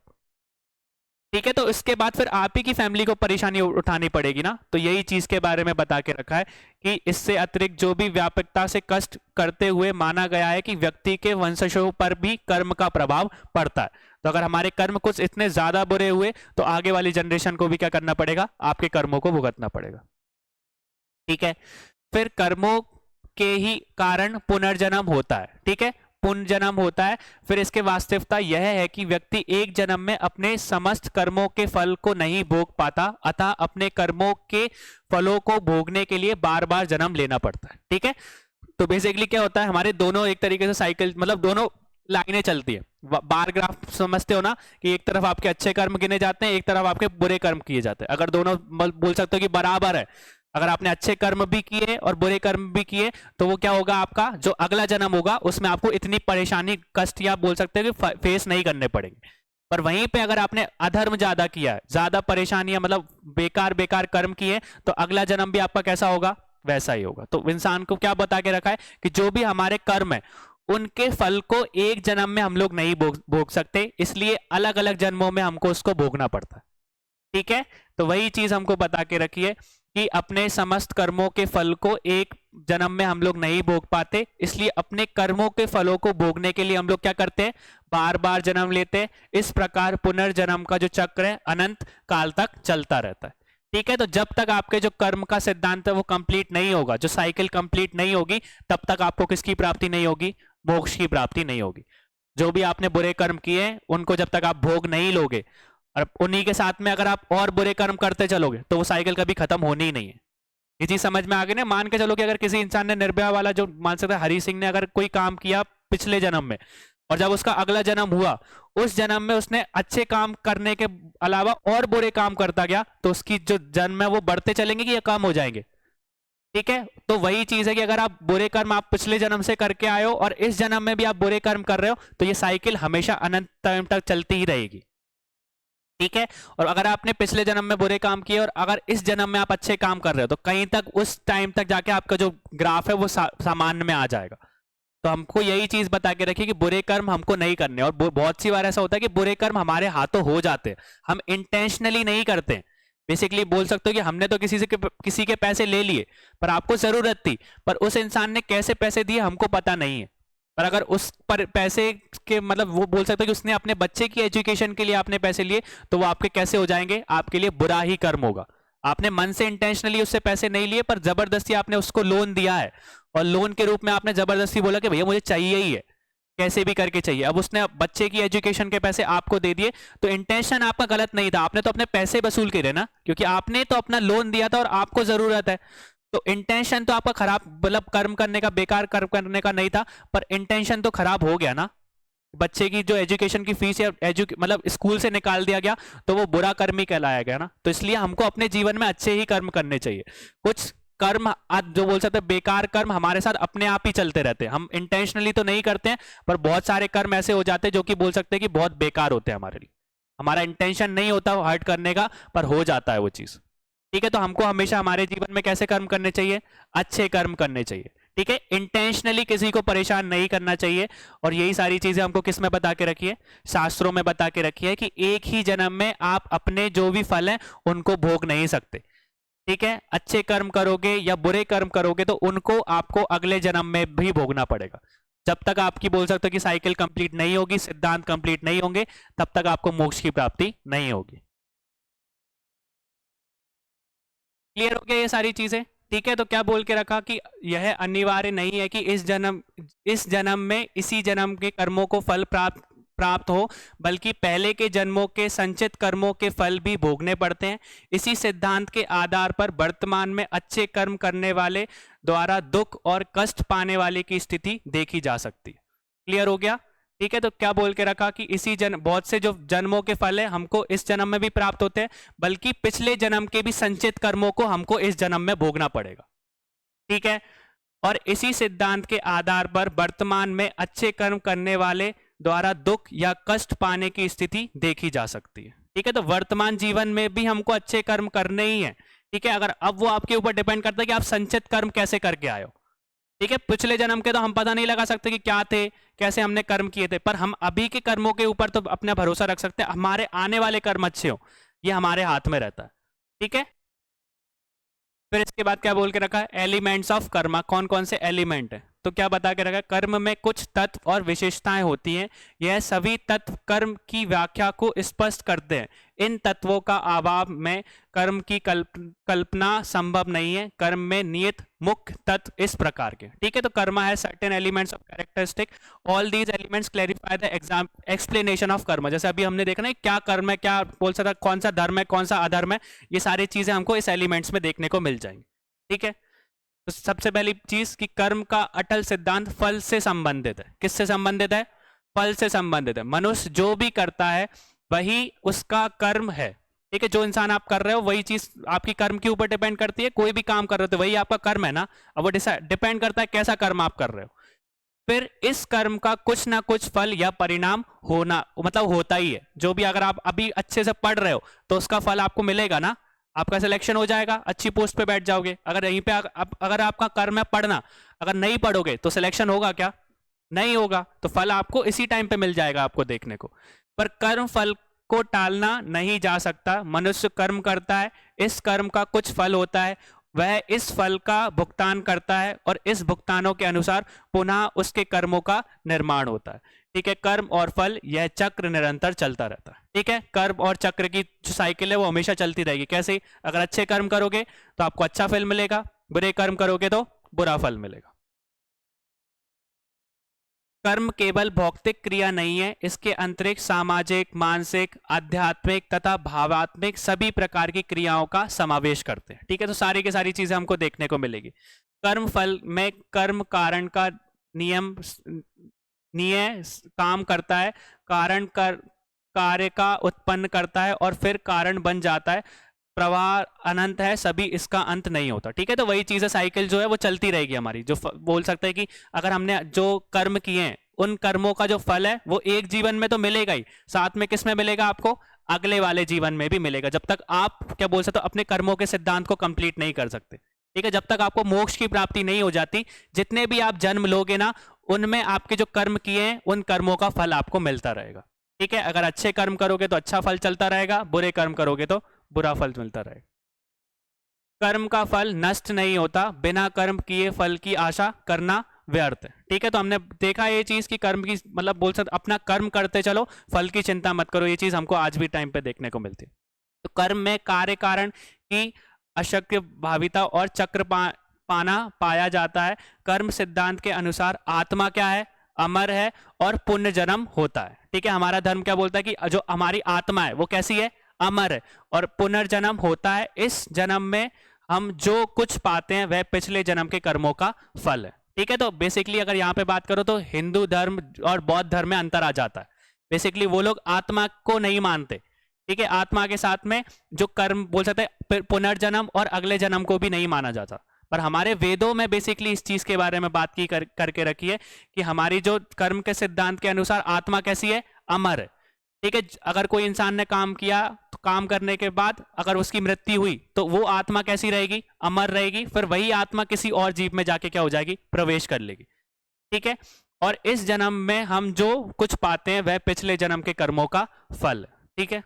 ठीक है, तो इसके बाद फिर आप ही की फैमिली को परेशानी उठानी पड़ेगी ना। तो यही चीज के बारे में बता के रखा है कि इससे अतिरिक्त जो भी व्यापकता से कष्ट करते हुए माना गया है कि व्यक्ति के वंशजों पर भी कर्म का प्रभाव पड़ता है। तो अगर हमारे कर्म कुछ इतने ज्यादा बुरे हुए तो आगे वाली जनरेशन को भी क्या करना पड़ेगा, आपके कर्मों को भुगतना पड़ेगा। ठीक है, फिर कर्मों के ही कारण पुनर्जन्म होता है। ठीक है, पुनर्जन्म होता है। फिर इसके वास्तविकता यह है कि व्यक्ति एक जन्म में अपने समस्त कर्मों के फल को नहीं भोग पाता, अतः अपने कर्मों के फलों को भोगने के लिए बार बार जन्म लेना पड़ता है। ठीक है, तो बेसिकली क्या होता है, हमारे दोनों एक तरीके से साइकिल, मतलब दोनों लाइनें चलती है। बार ग्राफ समझते हो ना कि एक तरफ आपके अच्छे कर्म गिने जाते हैं, एक तरफ आपके बुरे कर्म किए जाते हैं। अगर दोनों बोल सकते हो कि बराबर है, अगर आपने अच्छे कर्म भी किए और बुरे कर्म भी किए तो वो क्या होगा, आपका जो अगला जन्म होगा उसमें आपको इतनी परेशानी, कष्ट या बोल सकते हैं कि फेस नहीं करने पड़ेंगे। पर वहीं पे अगर आपने अधर्म ज्यादा किया है, ज्यादा परेशानियां, मतलब बेकार बेकार कर्म किए, तो अगला जन्म भी आपका कैसा होगा, वैसा ही होगा। तो इंसान को क्या बता के रखा है कि जो भी हमारे कर्म है उनके फल को एक जन्म में हम लोग नहीं भोग सकते, इसलिए अलग अलग जन्मों में हमको उसको भोगना पड़ता है। ठीक है, तो वही चीज हमको बता के रखिए कि अपने समस्त कर्मों के फल को एक जन्म में हम लोग नहीं भोग पाते, इसलिए अपने कर्मों के फलों को भोगने के लिए हम लोग क्या करते हैं, बार बार जन्म लेते हैं। इस प्रकार पुनर्जन्म का जो चक्र है अनंत काल तक चलता रहता है। ठीक है, तो जब तक आपके जो कर्म का सिद्धांत है वो कंप्लीट नहीं होगा, जो साइकिल कंप्लीट नहीं होगी, तब तक आपको किसकी प्राप्ति नहीं होगी, मोक्ष की प्राप्ति नहीं होगी। जो भी आपने बुरे कर्म किए उनको जब तक आप भोग नहीं लोगे और उन्हीं के साथ में अगर आप और बुरे कर्म करते चलोगे तो वो साइकिल कभी खत्म होनी ही नहीं है। ये चीज समझ में आ गई ना। मान के चलो कि अगर किसी इंसान ने निर्भया वाला जो मान सकते हैं हरि सिंह ने अगर कोई काम किया पिछले जन्म में और जब उसका अगला जन्म हुआ उस जन्म में उसने अच्छे काम करने के अलावा और बुरे काम करता गया तो उसकी जो जन्म है वो बढ़ते चलेंगे कि ये कम हो जाएंगे। ठीक है, तो वही चीज है कि अगर आप बुरे कर्म आप पिछले जन्म से करके आए हो और इस जन्म में भी आप बुरे कर्म कर रहे हो तो ये साइकिल हमेशा अनंत टाइम तक चलती ही रहेगी। ठीक है, और अगर आपने पिछले जन्म में बुरे काम किए और अगर इस जन्म में आप अच्छे काम कर रहे हो तो कहीं तक उस टाइम तक जाके आपका जो ग्राफ है वो सामान्य में आ जाएगा। तो हमको यही चीज बता के रखिए कि बुरे कर्म हमको नहीं करने। और बहुत सी बार ऐसा होता है कि बुरे कर्म हमारे हाथों हो जाते हैं, हम इंटेंशनली नहीं करते। बेसिकली बोल सकते हो कि हमने तो किसी के पैसे ले लिए पर आपको जरूरत थी, पर उस इंसान ने कैसे पैसे दिए हमको पता नहीं है। पर अगर उस पर पैसे के मतलब वो बोल सकते हो कि उसने अपने बच्चे की एजुकेशन के लिए आपने पैसे लिए तो वो आपके कैसे हो जाएंगे, आपके लिए बुरा ही कर्म होगा। आपने मन से इंटेंशनली उससे पैसे नहीं लिए पर जबरदस्ती आपने उसको लोन दिया है और लोन के रूप में आपने जबरदस्ती बोला कि भैया मुझे चाहिए ही है, कैसे भी करके चाहिए। अब उसने बच्चे की एजुकेशन के पैसे आपको दे दिए तो इंटेंशन आपका गलत नहीं था, आपने तो अपने पैसे वसूल करे ना, क्योंकि आपने तो अपना लोन दिया था और आपको जरूरत है। तो इंटेंशन तो आपका खराब मतलब कर्म करने का बेकार कर्म करने का नहीं था, पर इंटेंशन तो खराब हो गया ना। बच्चे की जो एजुकेशन की फीस या मतलब स्कूल से निकाल दिया गया तो वो बुरा कर्म ही कहलाया गया ना। तो इसलिए हमको अपने जीवन में अच्छे ही कर्म करने चाहिए। कुछ कर्म आज जो बोल सकते हैं बेकार कर्म हमारे साथ अपने आप ही चलते रहते हैं, हम इंटेंशनली तो नहीं करते हैं पर बहुत सारे कर्म ऐसे हो जाते हैं जो कि बोल सकते हैं कि बहुत बेकार होते हैं हमारे लिए। हमारा इंटेंशन नहीं होता हर्ट करने का पर हो जाता है वो चीज। ठीक है, तो हमको हमेशा हमारे जीवन में कैसे कर्म करने चाहिए, अच्छे कर्म करने चाहिए। ठीक है, इंटेंशनली किसी को परेशान नहीं करना चाहिए। और यही सारी चीजें हमको किस में बता के रखी है, शास्त्रों में बता के रखी है कि एक ही जन्म में आप अपने जो भी फल हैं उनको भोग नहीं सकते। ठीक है, अच्छे कर्म करोगे या बुरे कर्म करोगे तो उनको आपको अगले जन्म में भी भोगना पड़ेगा। जब तक आपकी बोल सकते हो कि साइकिल कंप्लीट नहीं होगी, सिद्धांत कंप्लीट नहीं होंगे, तब तक आपको मोक्ष की प्राप्ति नहीं होगी। क्लियर हो गया ये सारी चीजें? ठीक है, तो क्या बोल के रखा कि यह अनिवार्य नहीं है कि इस जन्म में इसी जन्म के कर्मों को फल प्राप्त हो, बल्कि पहले के जन्मों के संचित कर्मों के फल भी भोगने पड़ते हैं। इसी सिद्धांत के आधार पर वर्तमान में अच्छे कर्म करने वाले द्वारा दुख और कष्ट पाने वाले की स्थिति देखी जा सकती है। क्लियर हो गया? ठीक है, तो क्या बोल के रखा कि इसी जन्म बहुत से जो जन्मों के फल है हमको इस जन्म में भी प्राप्त होते हैं, बल्कि पिछले जन्म के भी संचित कर्मों को हमको इस जन्म में भोगना पड़ेगा। ठीक है, और इसी सिद्धांत के आधार पर वर्तमान में अच्छे कर्म करने वाले द्वारा दुख या कष्ट पाने की स्थिति देखी जा सकती है। ठीक है, तो वर्तमान जीवन में भी हमको अच्छे कर्म करने ही है। ठीक है, अगर अब वो आपके ऊपर डिपेंड करता है कि आप संचित कर्म कैसे करके आए हो। ठीक है, पिछले जन्म के तो हम पता नहीं लगा सकते कि क्या थे, कैसे हमने कर्म किए थे, पर हम अभी के कर्मों के ऊपर तो अपना भरोसा रख सकते हैं, हमारे आने वाले कर्म अच्छे हो, ये हमारे हाथ में रहता है। ठीक है, फिर इसके बाद क्या बोल के रखा है, एलिमेंट्स ऑफ कर्मा। कौन कौन से एलिमेंट है, तो क्या बता के रखा है, कर्म में कुछ तत्व और विशेषताएं होती हैं, यह सभी तत्व कर्म की व्याख्या को स्पष्ट करते हैं। इन तत्वों का अभाव में कर्म की कल्पना संभव नहीं है। कर्म में नियत मुख्य तत्व इस प्रकार के। ठीक है, तो कर्मा है certain elements of characteristic, all these elements clarify the explanation of कर्म। जैसे अभी हमने देखा ना क्या कर्म है, क्या बोल सकता, कौन सा धर्म है, कौन सा अधर्म है, ये सारी चीजें हमको इस एलिमेंट्स में देखने को मिल जाएंगी। ठीक है, तो सबसे पहली चीज कि कर्म का अटल सिद्धांत फल से संबंधित है। किससे संबंधित है? फल से संबंधित है। मनुष्य जो भी करता है वही उसका कर्म है। ठीक है, जो इंसान आप कर रहे हो वही चीज आपकी कर्म के ऊपर डिपेंड करती है। कोई भी काम कर रहे हो तो वही आपका कर्म है ना। अब वो डिपेंड करता है कैसा कर्म आप कर रहे हो। फिर इस कर्म का कुछ ना कुछ फल या परिणाम होना मतलब होता ही है। जो भी अगर आप अभी अच्छे से पढ़ रहे हो तो उसका फल आपको मिलेगा ना, आपका सिलेक्शन हो जाएगा, अच्छी पोस्ट पे बैठ जाओगे। अगर यहीं पे अगर आपका कर्म है पढ़ना, अगर नहीं पढ़ोगे तो सिलेक्शन होगा क्या? नहीं होगा। तो फल आपको इसी टाइम पे मिल जाएगा आपको देखने को। पर कर्म फल को टालना नहीं जा सकता। मनुष्य कर्म करता है, इस कर्म का कुछ फल होता है, वह इस फल का भुगतान करता है और इस भुगतानों के अनुसार पुनः उसके कर्मों का निर्माण होता है। ठीक है, कर्म और फल यह चक्र निरंतर चलता रहता है। ठीक है, कर्म और चक्र की जो साइकिल है वो हमेशा चलती रहेगी। कैसे? अगर अच्छे कर्म करोगे तो आपको अच्छा फल मिलेगा, बुरे कर्म करोगे तो बुरा फल मिलेगा। कर्म केवल भौतिक क्रिया नहीं है, इसके अंतरिक्ष सामाजिक, मानसिक, आध्यात्मिक तथा भावात्मिक सभी प्रकार की क्रियाओं का समावेश करते हैं। ठीक है, तो सारी की सारी चीजें हमको देखने को मिलेगी। कर्म फल में कर्म कारण का नियम काम करता है, कारण कार्य का उत्पन्न करता है और फिर कारण बन जाता है। प्रवाह अनंत है, सभी इसका अंत नहीं होता। ठीक है, तो वही चीज है, साइकिल जो है वो चलती रहेगी हमारी। जो बोल सकते हैं कि अगर हमने जो कर्म किए हैं उन कर्मों का जो फल है वो एक जीवन में तो मिलेगा ही, साथ में किस में मिलेगा आपको, अगले वाले जीवन में भी मिलेगा, जब तक आप क्या बोल सकते हो अपने कर्मों के सिद्धांत को कंप्लीट नहीं कर सकते। ठीक है, जब तक आपको मोक्ष की प्राप्ति नहीं हो जाती, जितने भी आप जन्म लोगे ना, उनमें आपके जो कर्म किए हैं उन कर्मों का फल आपको मिलता रहेगा। ठीक है, अगर अच्छे कर्म करोगे तो अच्छा फल चलता रहेगा, बुरे कर्म करोगे तो बुरा फल मिलता रहेगा। कर्म का फल नष्ट नहीं होता, बिना कर्म किए फल की आशा करना व्यर्थ है। ठीक है, तो हमने देखा ये चीज कि कर्म की मतलब बोल सकते अपना कर्म करते चलो, फल की चिंता मत करो। ये चीज हमको आज भी टाइम पे देखने को मिलती है। तो कर्म में कार्य कारण की अशक्य भाविता और चक्र पाना पाया जाता है। कर्म सिद्धांत के अनुसार आत्मा क्या है, अमर है और पुण्य जन्म होता है। ठीक है, हमारा धर्म क्या बोलता है कि जो हमारी आत्मा है वो कैसी है, अमर है और पुनर्जन्म होता है। इस जन्म में हम जो कुछ पाते हैं वह पिछले जन्म के कर्मों का फल है। ठीक है, तो बेसिकली अगर यहाँ पे बात करो तो हिंदू धर्म और बौद्ध धर्म में अंतर आ जाता है। बेसिकली वो लोग आत्मा को नहीं मानते। ठीक है, आत्मा के साथ में जो कर्म बोल सकते हैं पुनर्जन्म और अगले जन्म को भी नहीं माना जाता। पर हमारे वेदों में बेसिकली इस चीज के बारे में बात की करके रखी है कि हमारी जो कर्म के सिद्धांत के अनुसार आत्मा कैसी है, अमर है। ठीक है, अगर कोई इंसान ने काम किया तो काम करने के बाद अगर उसकी मृत्यु हुई तो वो आत्मा कैसी रहेगी, अमर रहेगी। फिर वही आत्मा किसी और जीव में जाके क्या हो जाएगी, प्रवेश कर लेगी। ठीक है, और इस जन्म में हम जो कुछ पाते हैं वह पिछले जन्म के कर्मों का फल। ठीक है,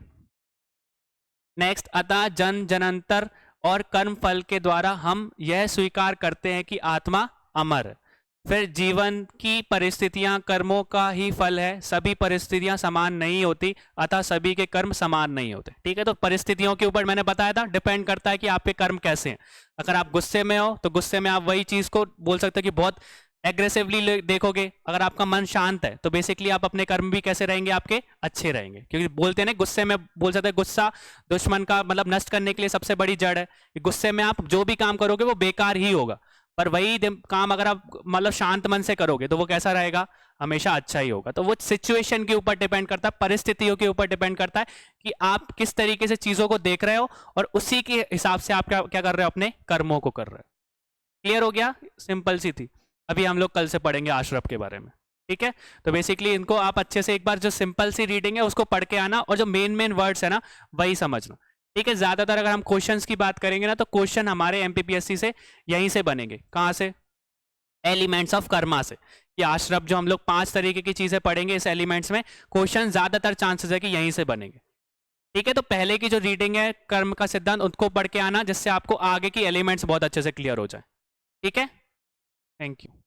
नेक्स्ट, अतः जन्मांतर और कर्म फल के द्वारा हम यह स्वीकार करते हैं कि आत्मा अमर है। फिर जीवन की परिस्थितियां कर्मों का ही फल है, सभी परिस्थितियां समान नहीं होती, अतः सभी के कर्म समान नहीं होते। ठीक है, तो परिस्थितियों के ऊपर मैंने बताया था, डिपेंड करता है कि आपके कर्म कैसे हैं। अगर आप गुस्से में हो तो गुस्से में आप वही चीज को बोल सकते हैं कि बहुत एग्रेसिवली देखोगे। अगर आपका मन शांत है तो बेसिकली आप अपने कर्म भी कैसे रहेंगे, आपके अच्छे रहेंगे। क्योंकि बोलते हैं ना, गुस्से में बोल सकते हैं गुस्सा दुश्मन का मतलब नष्ट करने के लिए सबसे बड़ी जड़ है। गुस्से में आप जो भी काम करोगे वो बेकार ही होगा, पर वही काम अगर आप मतलब शांत मन से करोगे तो वो कैसा रहेगा, हमेशा अच्छा ही होगा। तो वो सिचुएशन के ऊपर डिपेंड करता है, परिस्थितियों के ऊपर डिपेंड करता है कि आप किस तरीके से चीजों को देख रहे हो और उसी के हिसाब से आप क्या कर रहे हो, अपने कर्मों को कर रहे हो। क्लियर हो गया, सिंपल सी थी। अभी हम लोग कल से पढ़ेंगे आश्रम के बारे में। ठीक है, तो बेसिकली इनको आप अच्छे से एक बार जो सिंपल सी रीडिंग है उसको पढ़ के आना और जो मेन वर्ड्स है ना वही समझना। ठीक है, ज्यादातर अगर हम क्वेश्चंस की बात करेंगे ना तो क्वेश्चन हमारे एमपीपीएससी से यहीं से बनेंगे। कहाँ से, एलिमेंट्स ऑफ कर्मा से। कि आश्रम जो हम लोग 5 तरीके की चीजें पढ़ेंगे इस एलिमेंट्स में, क्वेश्चन ज्यादातर चांसेस है कि यहीं से बनेंगे। ठीक है, तो पहले की जो रीडिंग है कर्म का सिद्धांत उनको पढ़ के आना, जिससे आपको आगे की एलिमेंट्स बहुत अच्छे से क्लियर हो जाए। ठीक है, थैंक यू।